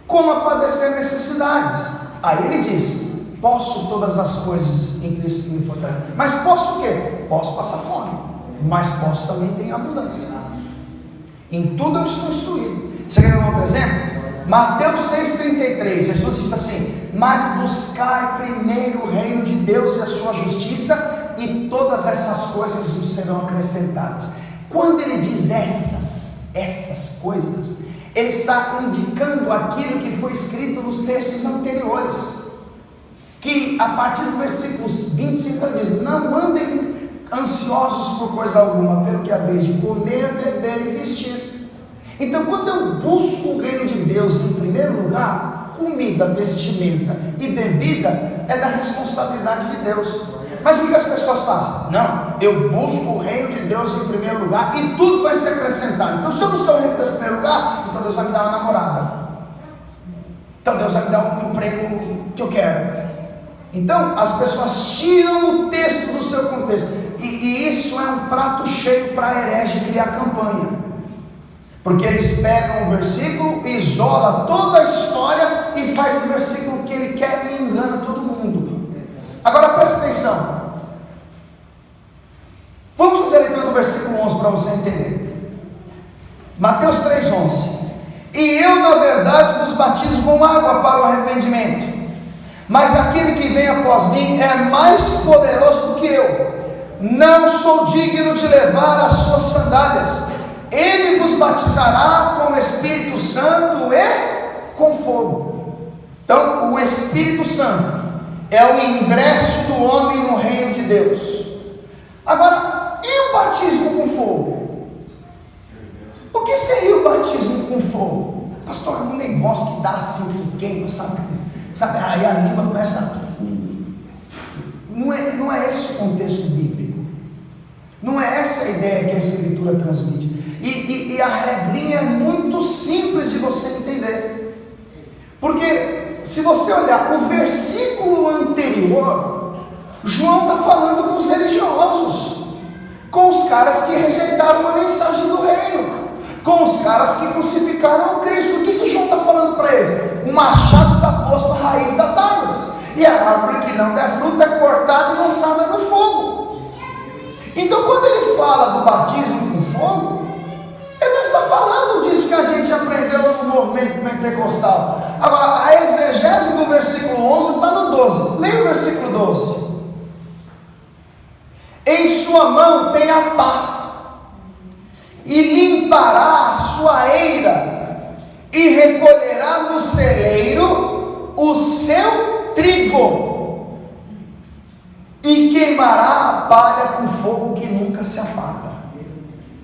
como a padecer necessidades. Aí ele diz: posso todas as coisas em Cristo que me fortalece. Mas posso o quê? Posso passar fome, mas posso também ter abundância. Em tudo eu estou instruído. Você quer ver um outro exemplo? Mateus 6,33, Jesus disse assim: mas buscai primeiro o reino de Deus e a sua justiça, e todas essas coisas vos serão acrescentadas. Quando ele diz essas coisas, ele está indicando aquilo que foi escrito nos textos anteriores, que a partir do versículo 25 ele diz: não andem ansiosos por coisa alguma, pelo que é a vez de comer, beber e vestir. Então, quando eu busco o reino de Deus em primeiro lugar, comida, vestimenta e bebida é da responsabilidade de Deus. Mas o que as pessoas fazem? Não, eu busco o reino de Deus em primeiro lugar e tudo vai ser acrescentado. Então, se eu buscar o reino de Deus em primeiro lugar, então Deus vai me dar uma namorada, então Deus vai me dar um emprego que eu quero. Então, as pessoas tiram o texto do seu contexto, e isso é um prato cheio para a herege criar campanha. Porque eles pegam o versículo, isola toda a história e faz o versículo que ele quer e engana todo mundo. Agora presta atenção. Vamos fazer a leitura do versículo 11 para você entender. Mateus 3,11. E eu, na verdade, vos batizo com água para o arrependimento, mas aquele que vem após mim é mais poderoso do que eu. Não sou digno de levar as suas sandálias. Ele vos batizará com o Espírito Santo e com fogo. Então, o Espírito Santo é o ingresso do homem no reino de Deus. Agora, e o batismo com fogo? O que seria o batismo com fogo? Pastor, é um negócio que dá assim, que queima, sabe? Aí a língua começa a... Não é esse o contexto bíblico. Não é essa a ideia que a Escritura transmite. E a regrinha é muito simples de você entender. Porque se você olhar o versículo anterior, João está falando com os religiosos, com os caras que rejeitaram a mensagem do reino, com os caras que crucificaram o Cristo. O que João está falando para eles? O machado está posto à raiz das árvores, e a árvore que não der fruto é cortada e lançada no fogo. Então, quando ele fala do batismo com fogo, ele não está falando disso que a gente aprendeu no movimento pentecostal. Agora, a exegese do versículo 11 está no 12. Leia o versículo 12. Em sua mão tem a pá, e limpará a sua eira, e recolherá no celeiro o seu trigo, e queimará a palha com fogo que nunca se apaga.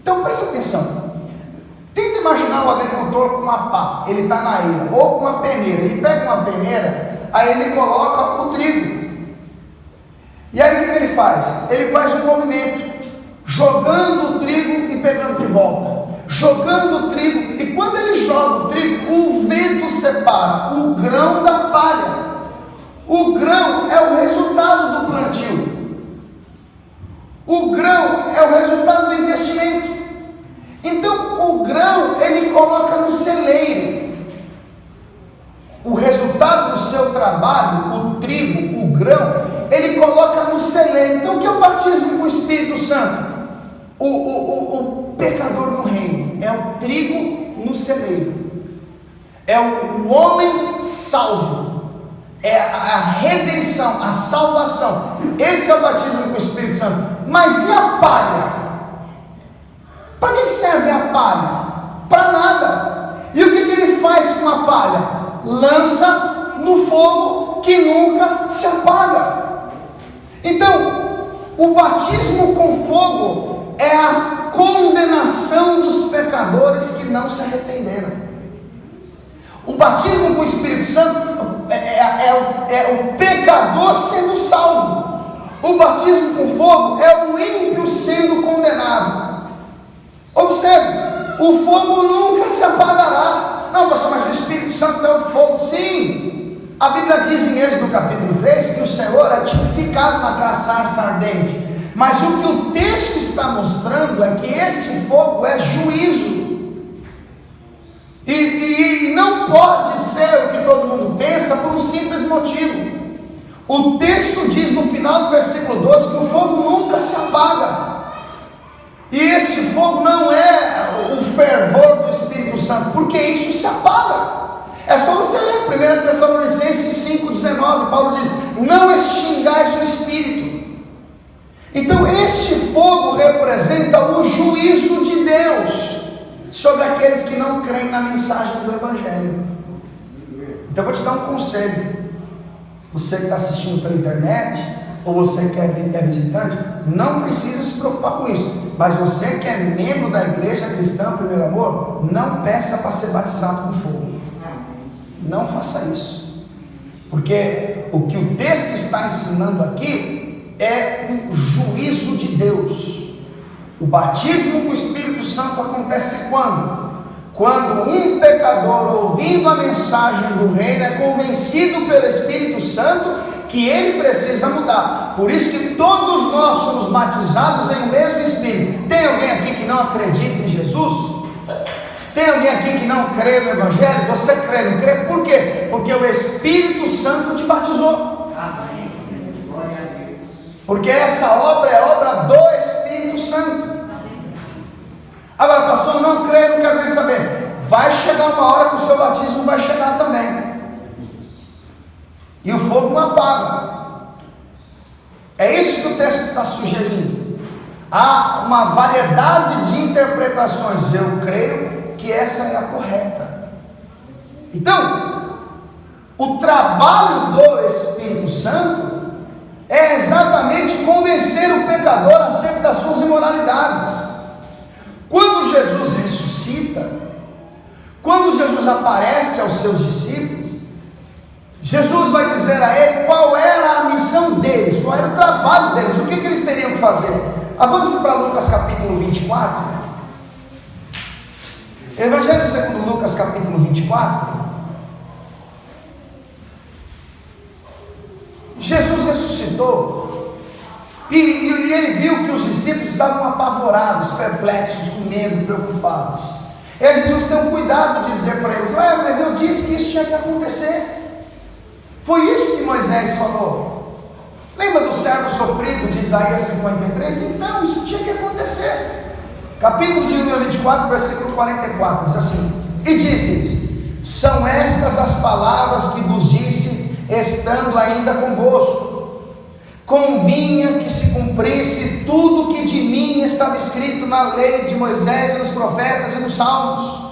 Então presta atenção. Tenta imaginar o agricultor com uma pá, ele está na eira, ou com uma peneira. Ele pega uma peneira, aí ele coloca o trigo. E aí o que ele faz? Ele faz um movimento, jogando o trigo e pegando de volta, jogando o trigo, e quando ele joga o trigo, o vento separa o grão da palha. O grão é o resultado do plantio, o grão é o resultado do investimento. Então o grão ele coloca no celeiro, o resultado do seu trabalho, o trigo, o grão, ele coloca no celeiro. Então o que é o batismo com o Espírito Santo? O pecador no reino, é o trigo no celeiro, é o homem salvo, é a redenção, a salvação. Esse é o batismo com o Espírito Santo. Mas e a palha? Para que serve a palha? Para nada. E o que ele faz com a palha? Lança no fogo que nunca se apaga. Então, o batismo com fogo é a condenação dos pecadores que não se arrependeram. O batismo com o Espírito Santo é o pecador sendo salvo. O batismo com fogo é o ímpio sendo condenado. Observe, o fogo nunca se apagará. Não, pastor, mas o Espírito Santo é o fogo. Sim, A Bíblia diz em Êxodo capítulo 3 que o Senhor é tipificado naquela sarça ardente. Mas o que o texto está mostrando é que este fogo é juízo. E não pode ser o que todo mundo pensa por um simples motivo. O texto diz no final do versículo 12 que o fogo nunca se apaga. E esse fogo não é o fervor do Espírito Santo, porque isso se apaga. É só você ler 1 Tessalonicenses 5,19, Paulo diz: não extingais o Espírito. Então este fogo representa o juízo de Deus sobre aqueles que não creem na mensagem do Evangelho. Então eu vou te dar um conselho. Você que está assistindo pela internet, ou você que é visitante, não precisa se preocupar com isso. Mas você que é membro da igreja cristã Primeiro Amor, não peça para ser batizado com fogo. Não faça isso. Porque o que o texto está ensinando aqui é um juízo de Deus. O batismo com o Espírito Santo acontece quando? Quando um pecador, ouvindo a mensagem do reino, é convencido pelo Espírito Santo que ele precisa mudar. Por isso que todos nós somos batizados em o mesmo Espírito. Tem alguém aqui que não acredita em Jesus? Tem alguém aqui que não crê no Evangelho? Você crê, não crê? Por quê? Porque o Espírito Santo te batizou. Porque essa obra é obra do Espírito Santo. Agora, pastor, eu não creio, não quero nem saber. Vai chegar uma hora que o seu batismo vai chegar também. E o fogo não apaga. É isso que o texto está sugerindo. Há uma variedade de interpretações. Eu creio que essa é a correta. Então, o trabalho do Espírito Santo é exatamente convencer o pecador acerca das suas imoralidades. Quando Jesus ressuscita, quando Jesus aparece aos seus discípulos, Jesus vai dizer a ele qual era a missão deles, qual era o trabalho deles, o que eles teriam que fazer. Avance para Lucas capítulo 24. Evangelho segundo Lucas capítulo 24. Jesus ressuscitou. E ele viu que os discípulos estavam apavorados, perplexos, com medo, preocupados. E aí Jesus tem um cuidado de dizer para eles: ué, mas eu disse que isso tinha que acontecer. Foi isso que Moisés falou. Lembra do servo sofrido de Isaías 53? Então, isso tinha que acontecer. Capítulo de número 24, versículo 44, diz assim: e disse-lhes: são estas as palavras que vos disse, estando ainda convosco. Convinha que se cumprisse tudo que de mim estava escrito na lei de Moisés e nos profetas e nos salmos.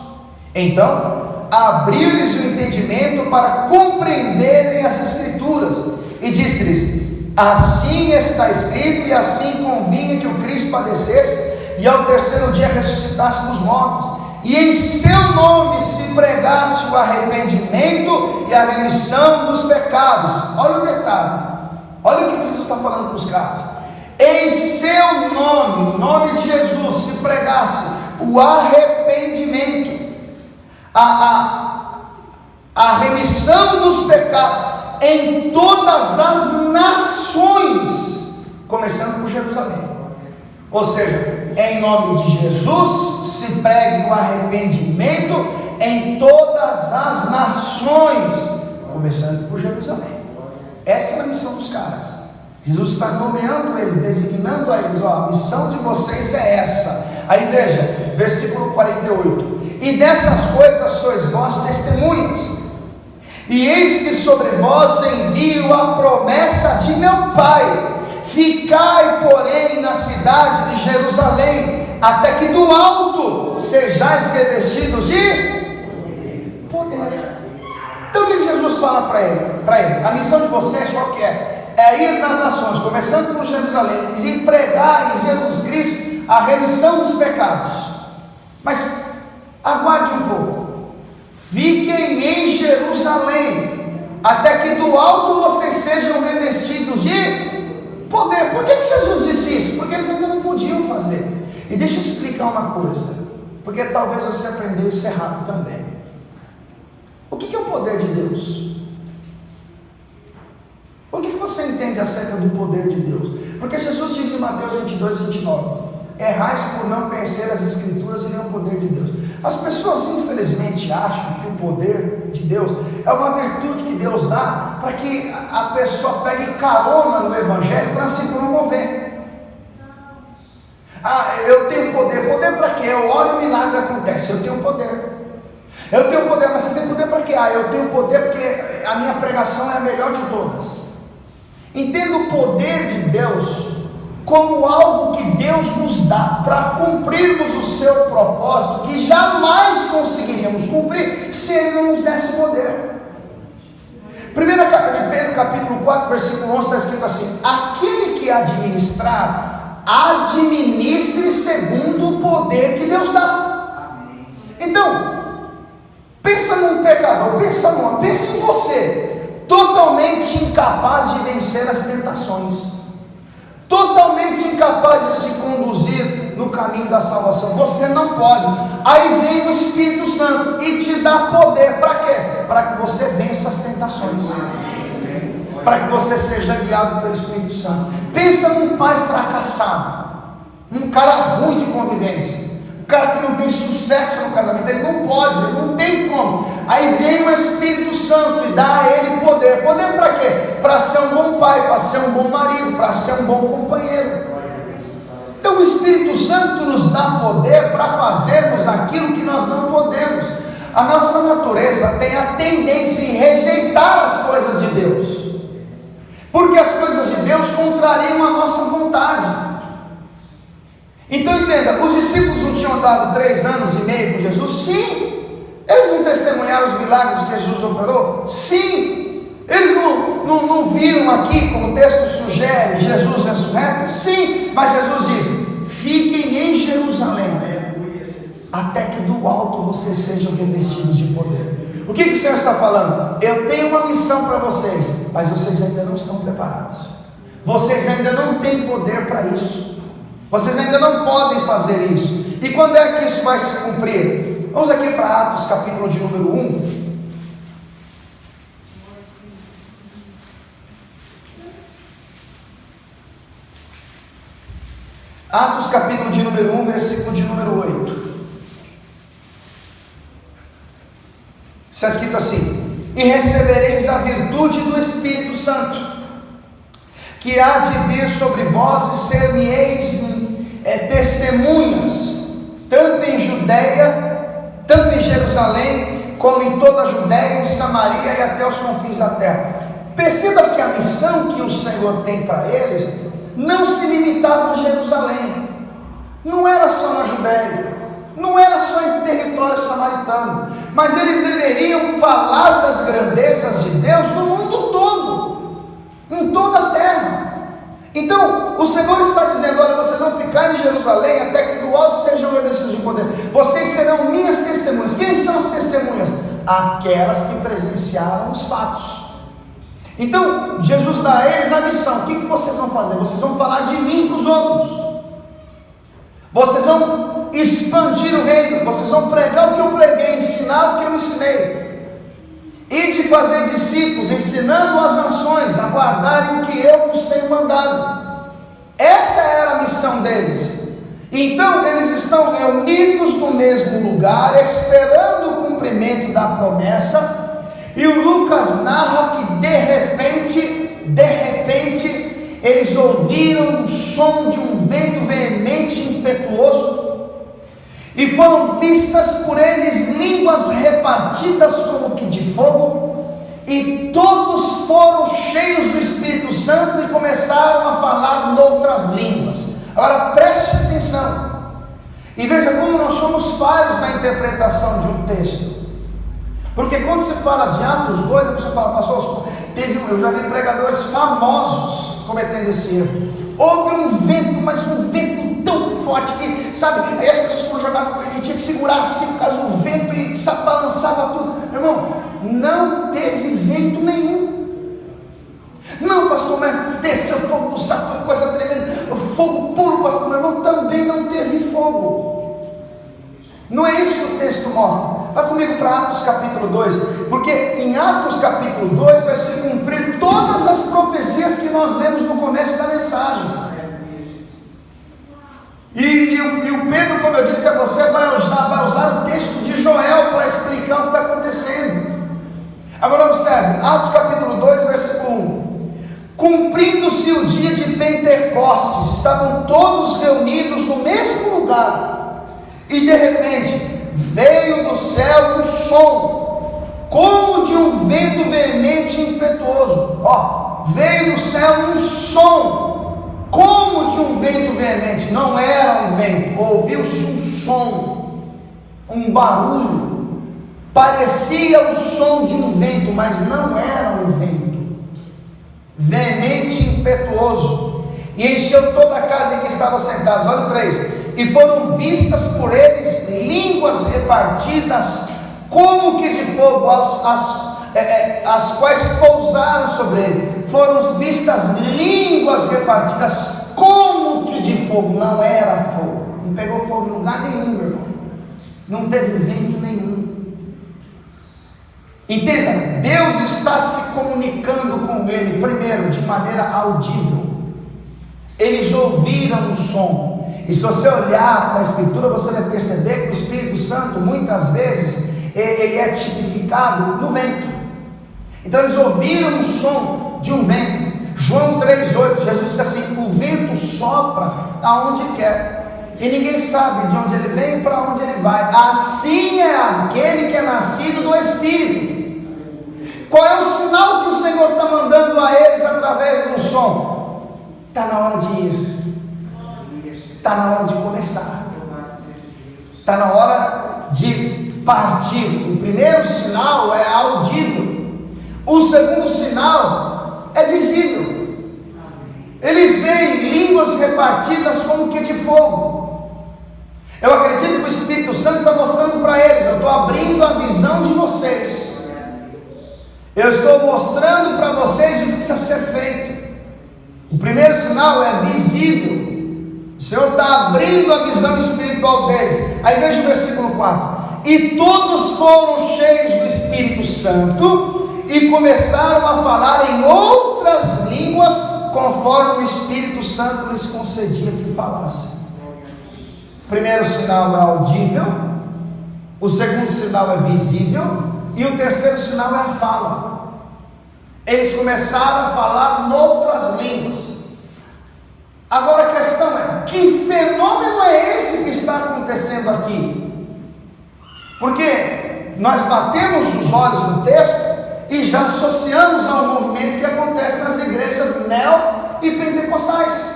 Então, abriu-lhes o entendimento para compreenderem as escrituras, e disse-lhes: assim está escrito, e assim convinha que o Cristo padecesse, e ao terceiro dia ressuscitasse dos mortos, e em seu nome se pregasse o arrependimento e a remissão dos pecados. Olha o detalhe. Olha o que Jesus está falando para os caras. Em seu nome, o nome de Jesus, se pregasse o arrependimento, a remissão dos pecados em todas as nações, começando por Jerusalém. Ou seja, em nome de Jesus se pregue o arrependimento em todas as nações, começando por Jerusalém. Essa é a missão dos caras. Jesus está nomeando eles, designando a eles: ó, a missão de vocês é essa. Aí veja, versículo 48: e dessas coisas sois vós testemunhas, e eis que sobre vós envio a promessa de meu Pai. Ficai, porém, na cidade de Jerusalém, até que do alto sejais revestidos de poder. Então o que Jesus fala para eles? A missão de vocês qual que é? É ir nas nações, começando por Jerusalém, e pregar em Jesus Cristo a remissão dos pecados. Mas aguarde um pouco. Fiquem em Jerusalém, até que do alto vocês sejam revestidos de poder. Por que Jesus disse isso? Porque eles ainda não podiam fazer. E deixa eu explicar uma coisa, porque talvez você aprendeu isso errado também. O que é o poder de Deus? você entende acerca do poder de Deus? Porque Jesus diz em Mateus 22, 29: errais por não conhecer as Escrituras e nem o poder de Deus. As pessoas infelizmente acham que o poder de Deus é uma virtude que Deus dá para que a pessoa pegue carona no Evangelho para se promover. Ah, eu tenho poder. Poder para quê? Eu oro e o milagre acontece. Eu tenho poder. Eu tenho poder, mas você tem poder para quê? Ah, eu tenho poder porque a minha pregação é a melhor de todas. Entenda o poder de Deus como algo que Deus nos dá para cumprirmos o seu propósito, que jamais conseguiríamos cumprir se Ele não nos desse poder. Primeira carta de Pedro, capítulo 4, versículo 11, está escrito assim: aquele que administrar, administre segundo o poder que Deus dá. Então, pensa num pecador, pensa em você, totalmente incapaz de vencer as tentações, totalmente incapaz de se conduzir no caminho da salvação. Você não pode. Aí vem o Espírito Santo e te dá poder. Para quê? Para que você vença as tentações, para que você seja guiado pelo Espírito Santo. Pensa num pai fracassado, um cara ruim de convivência, um cara que não tem sucesso no casamento. Ele não pode, ele não tem como. Aí vem o Espírito Santo e dá a ele poder. Poder para quê? Para ser um bom pai, para ser um bom marido, para ser um bom companheiro. Então o Espírito Santo nos dá poder para fazermos aquilo que nós não podemos. A nossa natureza tem a tendência em rejeitar as coisas de Deus, porque as coisas de Deus contrariam a nossa vontade. Então entenda, os discípulos não tinham andado 3 anos e meio com Jesus? Sim. Eles não testemunharam os milagres que Jesus operou? Sim. Eles não viram aqui, como o texto sugere, Jesus ressurreto? Sim. Mas Jesus diz: fiquem em Jerusalém, até que do alto vocês sejam revestidos de poder. O que o Senhor está falando? Eu tenho uma missão para vocês, mas vocês ainda não estão preparados. Vocês ainda não têm poder para isso. Vocês ainda não podem fazer isso. E quando é que isso vai se cumprir? Vamos aqui para Atos, capítulo de número 1. Atos, capítulo de número 1, versículo de número 8. Está escrito assim: e recebereis a virtude do Espírito Santo, que há de vir sobre vós, e ser-me-eis testemunhas, tanto em Judeia, tanto em Jerusalém, como em toda a Judeia, em Samaria e até os confins da terra. Perceba que a missão que o Senhor tem para eles não se limitava a Jerusalém, não era só na Judeia, não era só em território samaritano, mas eles deveriam falar das grandezas de Deus no mundo todo, em toda a terra. Então o Senhor está dizendo: olha, vocês vão ficar em Jerusalém até que do alto sejam revestidos de poder. Vocês serão minhas testemunhas. Quem são as testemunhas? Aquelas que presenciaram os fatos. Então Jesus dá a eles a missão. O que vocês vão fazer? Vocês vão falar de mim para os outros. Vocês vão expandir o reino. Vocês vão pregar o que eu preguei, ensinar o que eu ensinei. E de fazer discípulos, ensinando as nações a guardarem o que eu vos tenho mandado. Essa era a missão deles. Então eles estão reunidos no mesmo lugar, esperando o cumprimento da promessa. E o Lucas narra que de repente, eles ouviram o som de um vento veemente e impetuoso, e foram vistas por eles línguas repartidas como que de fogo, e todos foram cheios do Espírito Santo e começaram a falar noutras línguas. Agora preste atenção e veja como nós somos falhos na interpretação de um texto. Porque quando se fala de Atos 2, a pessoa fala: pastor, eu já vi pregadores famosos cometendo esse erro. Houve um vento, mas um vento tão forte que, sabe, aí as pessoas foram jogadas e tinha que segurar assim por causa do vento e balançava tudo. Irmão, não teve vento nenhum. Não, pastor, mas desceu fogo do céu, foi coisa tremenda. Fogo puro, pastor, meu irmão, também não teve fogo. Não é isso que o texto mostra. Vai comigo para Atos capítulo 2, porque em Atos capítulo 2 vai se cumprir todas as profecias que nós lemos no começo da mensagem. E o Pedro, como eu disse a você, vai usar o texto de Joel para explicar o que está acontecendo. Agora observe, Atos capítulo 2, versículo 1. Cumprindo-se o dia de Pentecostes, estavam todos reunidos no mesmo lugar, e de repente veio do céu um som, como de um vento veemente e impetuoso. Veio do céu um som, como de um vento veemente. Não era um vento, ouviu-se um som, um barulho, parecia o som de um vento, mas não era um vento, veemente e impetuoso, e encheu toda a casa em que estavam sentados. Olha o 3. E foram vistas por eles línguas repartidas como que de fogo, as quais pousaram sobre ele. Foram vistas línguas repartidas como que de fogo. Não era fogo, não pegou fogo em lugar nenhum, meu irmão, não teve vento nenhum. Entenda, Deus está se comunicando com ele, primeiro, de maneira audível. Eles ouviram o som. E se você olhar para a Escritura, você vai perceber que o Espírito Santo, muitas vezes, ele é tipificado no vento. Então eles ouviram o som de um vento. João 3,8, Jesus disse assim: o vento sopra aonde quer, e ninguém sabe de onde ele vem e para onde ele vai. Assim é aquele que é nascido do Espírito. Qual é o sinal que o Senhor está mandando a eles através do som? Está na hora de ir, está na hora de começar, está na hora de partir. O primeiro sinal é audível, o segundo sinal é visível. Eles veem línguas repartidas como que de fogo. Eu acredito que o Espírito Santo está mostrando para eles: eu estou abrindo a visão de vocês, eu estou mostrando para vocês o que precisa ser feito. O primeiro sinal é visível. O Senhor está abrindo a visão espiritual deles. Aí veja o versículo 4: e todos foram cheios do Espírito Santo e começaram a falar em outras línguas, conforme o Espírito Santo lhes concedia que falassem. O primeiro sinal é audível, o segundo sinal é visível, e o terceiro sinal é a fala. Eles começaram a falar noutras línguas. Agora a questão é: que fenômeno é esse que está acontecendo aqui? Porque nós batemos os olhos no texto e já associamos ao movimento que acontece nas igrejas neo e pentecostais.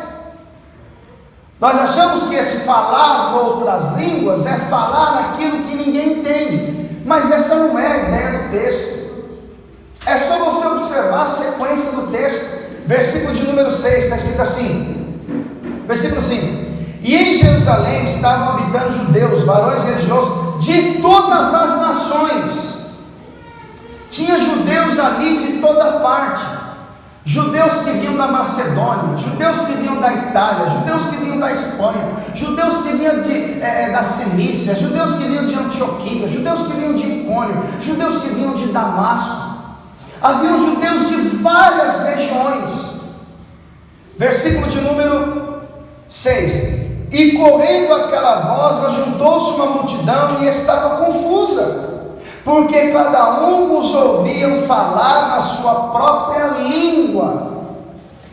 Nós achamos que esse falar noutras línguas é falar aquilo que ninguém entende, mas essa não é a ideia do texto. É só você observar a sequência do texto. Versículo de número 6, está escrito assim, versículo 5: e em Jerusalém estavam habitando judeus, varões religiosos de todas as nações. Tinha judeus ali de toda parte, judeus que vinham da Macedônia, judeus que vinham da Itália, judeus que vinham da Espanha, judeus que vinham da Cilícia, judeus que vinham de Antioquia, judeus que vinham de Icônio, judeus que vinham de Damasco. Haviam judeus de várias regiões. Versículo de número 6: e correndo aquela voz, ajuntou-se uma multidão e estava confusa, porque cada um os ouvia falar na sua própria língua.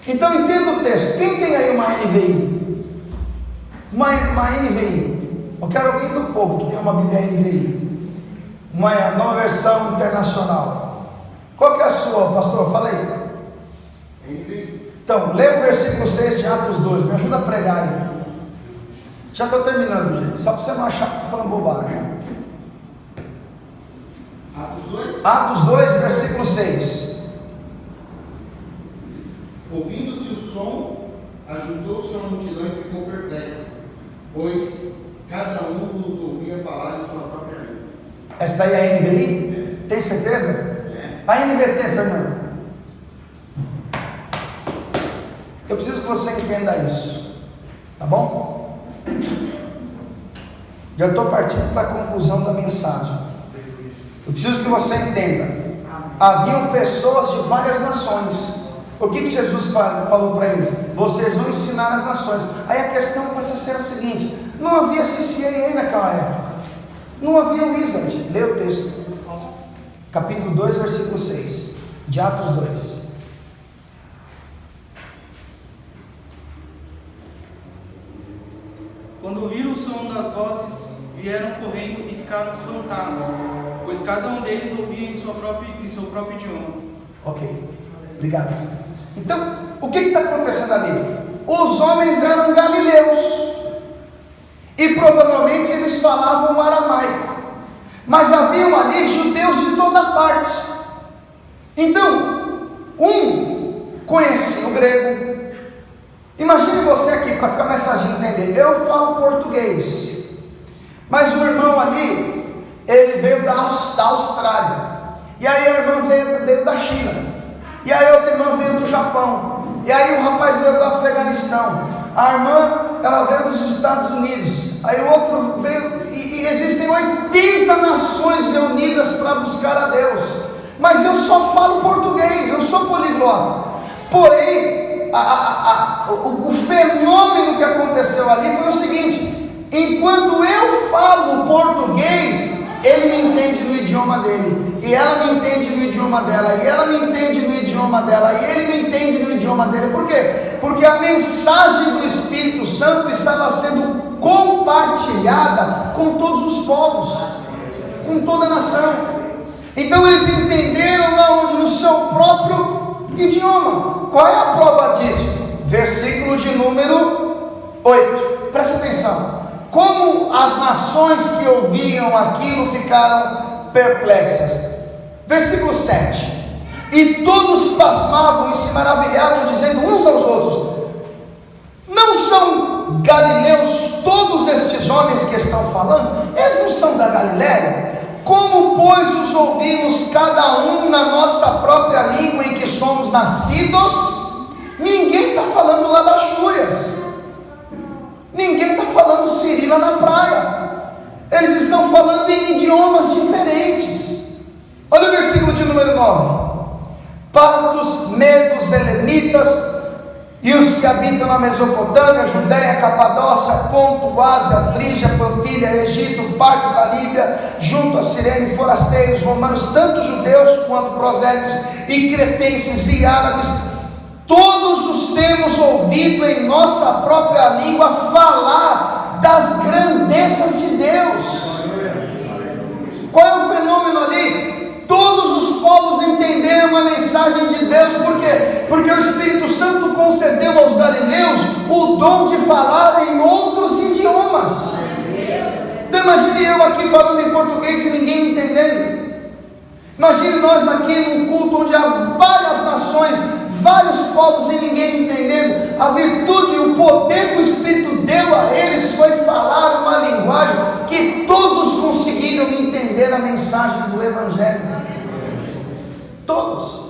Então entenda o texto. Quem tem aí uma NVI? Uma NVI. Eu quero alguém do povo que tem uma Bíblia NVI, uma nova versão internacional. Qual que é a sua, pastor? Fala aí. Então, lê o versículo 6 de Atos 2, me ajuda a pregar aí. Já estou terminando, gente, só para você não achar que estou falando bobagem. Atos 2, versículo 6. Ouvindo-se o som, ajuntou-se a multidão e ficou perplexa, pois cada um os ouvia falar em sua própria língua. Essa daí é a NVI? Tem certeza? A NVT, Fernando. Eu preciso que você entenda isso, tá bom? Já estou partindo para a conclusão da mensagem. preciso que você entenda. Haviam pessoas de várias nações. O que Jesus falou para eles? Vocês vão ensinar as nações. Aí a questão passa a ser a seguinte: não havia CCAA naquela época, não havia Wizard. Lê o texto, capítulo 2, versículo 6 de Atos 2. Quando ouviram o som das vozes, vieram correndo e ficaram espantados, pois cada um deles ouvia em seu próprio idioma. Ok, obrigado. Então, o que está acontecendo ali? Os homens eram galileus e provavelmente eles falavam aramaico, mas haviam ali judeus de toda parte. Então, um conhecia o grego. Imagine você aqui, para ficar mais fácil de entender. Eu falo português, mas o irmão ali, ele veio da Austrália, e aí a irmã veio da China, e aí outra irmã veio do Japão, e aí o rapaz veio do Afeganistão, a irmã, ela veio dos Estados Unidos, aí o outro veio, e existem 80 nações reunidas para buscar a Deus, mas eu só falo português, eu sou poliglota. Porém, o fenômeno que aconteceu ali foi o seguinte: enquanto eu falo português, ele me entende no idioma dele, e ela me entende no idioma dela, e ela me entende no idioma dela, e ele me entende no idioma dele. Por quê? Porque a mensagem do Espírito Santo estava sendo compartilhada com todos os povos, com toda a nação. Então eles entenderam aonde? No seu próprio idioma. Qual é a prova disso? Versículo de número 8, presta atenção. Como as nações que ouviam aquilo ficaram perplexas. Versículo 7: e todos pasmavam e se maravilhavam, dizendo uns aos outros: não são galileus todos estes homens que estão falando? Eles não são da Galiléia? Como, pois, os ouvimos cada um na nossa própria língua em que somos nascidos? Ninguém está falando labachúrias, ninguém está falando Cirila na praia, eles estão falando em idiomas diferentes. Olha o versículo de número 9: partos, medos, elemitas, e os que habitam na Mesopotâmia, Judéia, Capadócia, Ponto, Ásia, Frígia, Panfilha, Egito, partes da Líbia, junto a Cirene, forasteiros, romanos, tanto judeus quanto prosélitos, e cretenses e árabes, todos os temos ouvido em nossa própria língua falar das grandezas de Deus. Qual é o fenômeno ali? Todos os povos entenderam a mensagem de Deus. Por quê? Porque o Espírito Santo concedeu aos galileus o dom de falar em outros idiomas. Então imagine eu aqui falando em português e ninguém me entendendo. Imagine nós aqui num culto onde há várias nações, vários povos e ninguém me entendendo. A virtude e o poder que o Espírito deu a eles foi falar uma linguagem que todos conseguiram entender a mensagem do Evangelho. Todos.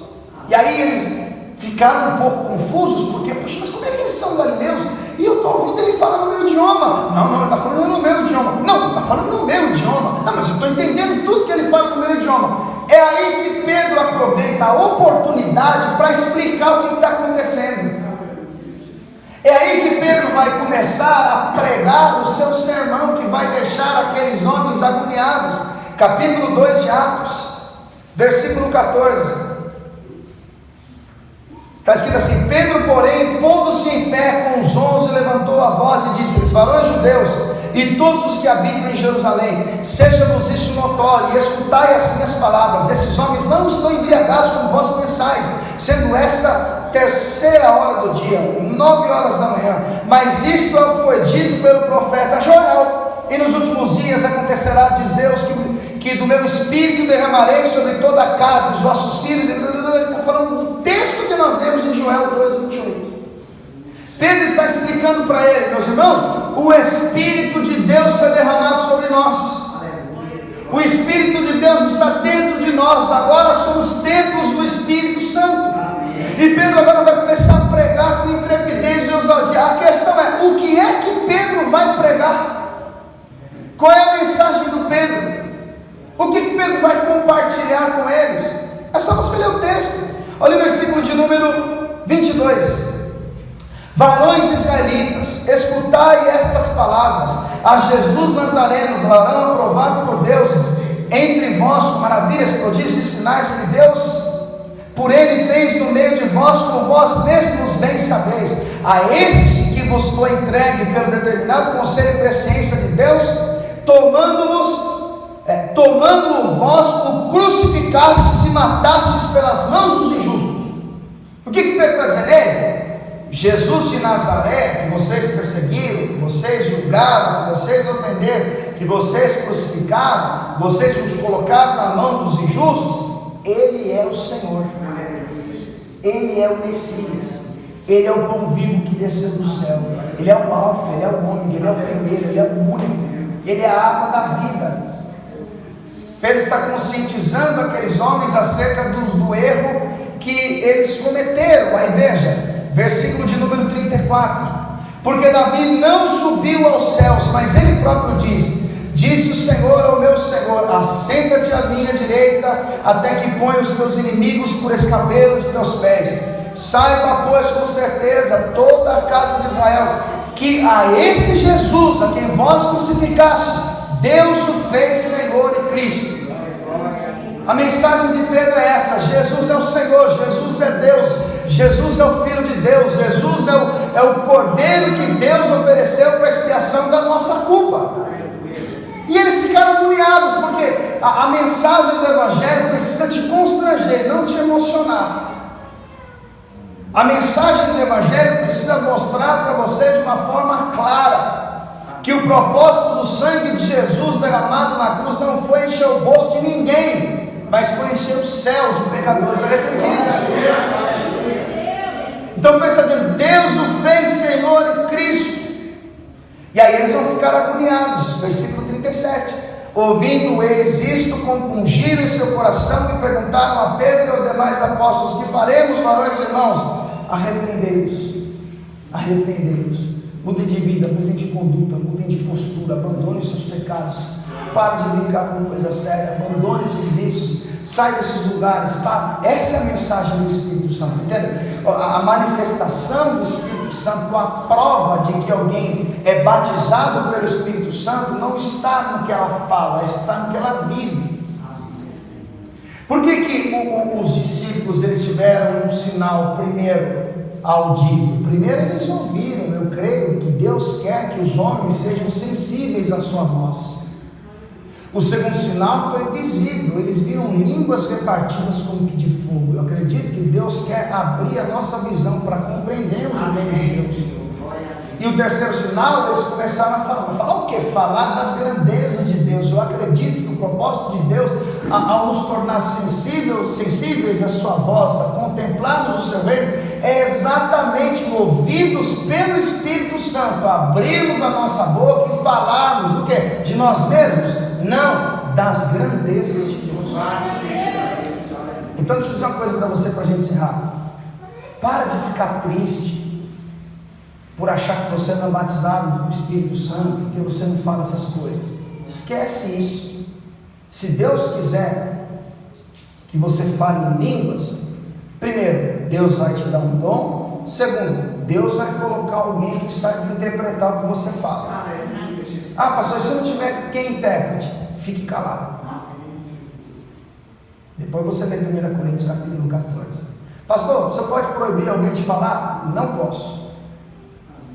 E aí eles ficaram um pouco confusos, porque, poxa, mas como é que eles são galileus? E eu estou ouvindo ele falar no meu idioma. Não, ele está falando no meu idioma. Não, ele está falando no meu idioma. Não, mas eu estou entendendo tudo que ele fala no meu idioma. É aí que Pedro aproveita a oportunidade para explicar o que está acontecendo. É aí que Pedro vai começar a pregar o seu sermão, que vai deixar aqueles homens agoniados. Capítulo 2 de Atos, versículo 14. Está escrito assim: Pedro, porém, pondo-se em pé com os 11, levantou a voz e disse-lhes: varões judeus, e todos os que habitam em Jerusalém, seja-vos isso notório, e escutai as minhas palavras. Esses homens não estão embriagados como vós pensais, sendo esta terceira hora do dia, 9 horas da manhã. Mas isto é o que foi dito pelo profeta Joel: e nos últimos dias acontecerá, diz Deus, que do meu espírito derramarei sobre toda a carne, os vossos filhos. Ele está falando do texto que nós lemos em Joel 2:28. Pedro está explicando para ele: meus irmãos, o Espírito de Deus foi derramado sobre nós. O Espírito de Deus está dentro de nós. Agora somos templos do Espírito Santo. E Pedro agora vai começar a pregar com intrepidez e ousadia. A questão é: o que é que Pedro vai pregar? Qual é a mensagem do Pedro? O que Pedro ele vai compartilhar com eles. É só você ler o texto. Olha o versículo de número 22. Varões israelitas, escutai estas palavras: a Jesus Nazareno, varão aprovado por Deus entre vós, com maravilhas, prodígios e sinais que Deus por ele fez no meio de vós, como vós mesmos bem sabeis. A este que vos foi entregue pelo determinado conselho e presciência de Deus, tomando-o vós, o crucificastes e matastes pelas mãos dos injustos. O que Pedro está dizendo? Jesus de Nazaré, que vocês perseguiram, que vocês julgaram, que vocês ofenderam, que vocês crucificaram, vocês os colocaram na mão dos injustos, ele é o Senhor, ele é o Messias, ele é o pão vivo que desceu do céu, ele é o Alfa, ele é o Ômega, ele é o primeiro, ele é o único, ele é a água da vida. Pedro está conscientizando aqueles homens acerca do erro que eles cometeram. Aí veja, versículo de número 34: porque Davi não subiu aos céus, mas ele próprio disse o Senhor ao meu Senhor: assenta-te à minha direita, até que ponha os teus inimigos por escabelo de teus pés. Saiba, pois, com certeza toda a casa de Israel, que a esse Jesus, a quem vós crucificastes, Deus o fez Senhor e Cristo. A mensagem de Pedro é essa: Jesus é o Senhor, Jesus é Deus, Jesus é o Filho de Deus, Jesus é o Cordeiro que Deus ofereceu para a expiação da nossa culpa. E eles ficaram agoniados, porque a mensagem do Evangelho precisa te constranger, não te emocionar. A mensagem do Evangelho precisa mostrar para você de uma forma clara que o propósito do sangue de Jesus derramado na cruz não foi encher o bolso de ninguém, mas foi encher o céu de pecadores arrependidos. Então Pedro está dizendo: Deus o fez Senhor e Cristo. E aí eles vão ficar agoniados. Versículo 37: ouvindo eles isto, compungiram em seu coração e perguntaram a Pedro e aos demais apóstolos: que faremos, varões e irmãos? Arrependei-vos, arrependei-vos, mudem de vida, mudem de conduta, mudem de postura, abandonem os seus pecados, parem de brincar com coisa séria, abandonem esses vícios, sai desses lugares. Essa é a mensagem do Espírito Santo, entende? A manifestação do Espírito Santo, a prova de que alguém é batizado pelo Espírito Santo, não está no que ela fala, está no que ela vive. Por que os discípulos eles tiveram um sinal primeiro audível? Primeiro eles ouviram. Eu creio que Deus quer que os homens sejam sensíveis à sua voz. O segundo sinal foi visível, eles viram línguas repartidas como que de fogo. Eu acredito que Deus quer abrir a nossa visão para compreendermos o reino de Deus. E o terceiro sinal, eles começaram a falar o que? Falar das grandezas de Deus. Eu acredito que o propósito de Deus, ao nos tornar sensíveis à sua voz, a contemplarmos o seu reino, é exatamente movidos pelo Espírito Santo, abrirmos a nossa boca e falarmos do que? De nós mesmos? Não, das grandezas de Deus. Então deixa eu dizer uma coisa para você, para a gente encerrar. Para de ficar triste por achar que você não é batizado do Espírito Santo, porque você não fala essas coisas. Esquece isso. Se Deus quiser que você fale em línguas, primeiro, Deus vai te dar um dom. Segundo, Deus vai colocar alguém que saiba interpretar o que você fala. Pastor, se eu não tiver quem intérprete, fique calado. Depois você lê 1 Coríntios capítulo 14. Pastor, você pode proibir alguém de falar? Não posso.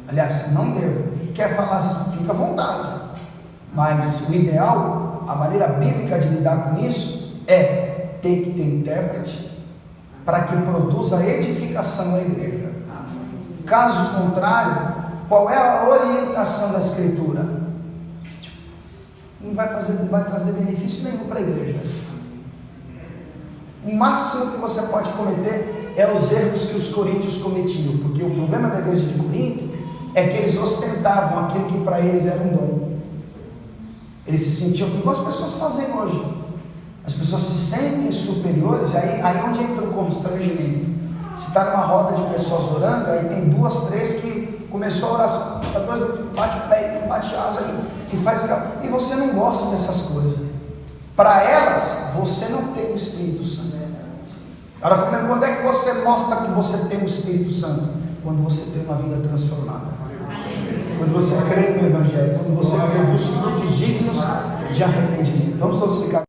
Aliás, não devo. Quer falar, fica à vontade. Mas o ideal, a maneira bíblica de lidar com isso é ter que ter intérprete para que produza edificação à igreja. Caso contrário, qual é a orientação da Escritura? Não vai trazer benefício nenhum para a igreja. O máximo que você pode cometer é os erros que os coríntios cometiam, porque o problema da igreja de Corinto é que eles ostentavam aquilo que para eles era um dom. Eles se sentiam igual as pessoas fazem hoje. As pessoas se sentem superiores, aí onde entra o constrangimento. Se está numa roda de pessoas orando, aí tem 2, 3 que começou a oração, bate o pé, bate a asa e faz aquela. E você não gosta dessas coisas. Para elas, você não tem o Espírito Santo. Agora, quando é que você mostra que você tem o Espírito Santo? Quando você tem uma vida transformada. Quando você crê no Evangelho. Quando você produz frutos dignos de arrependimento. Vamos todos ficar.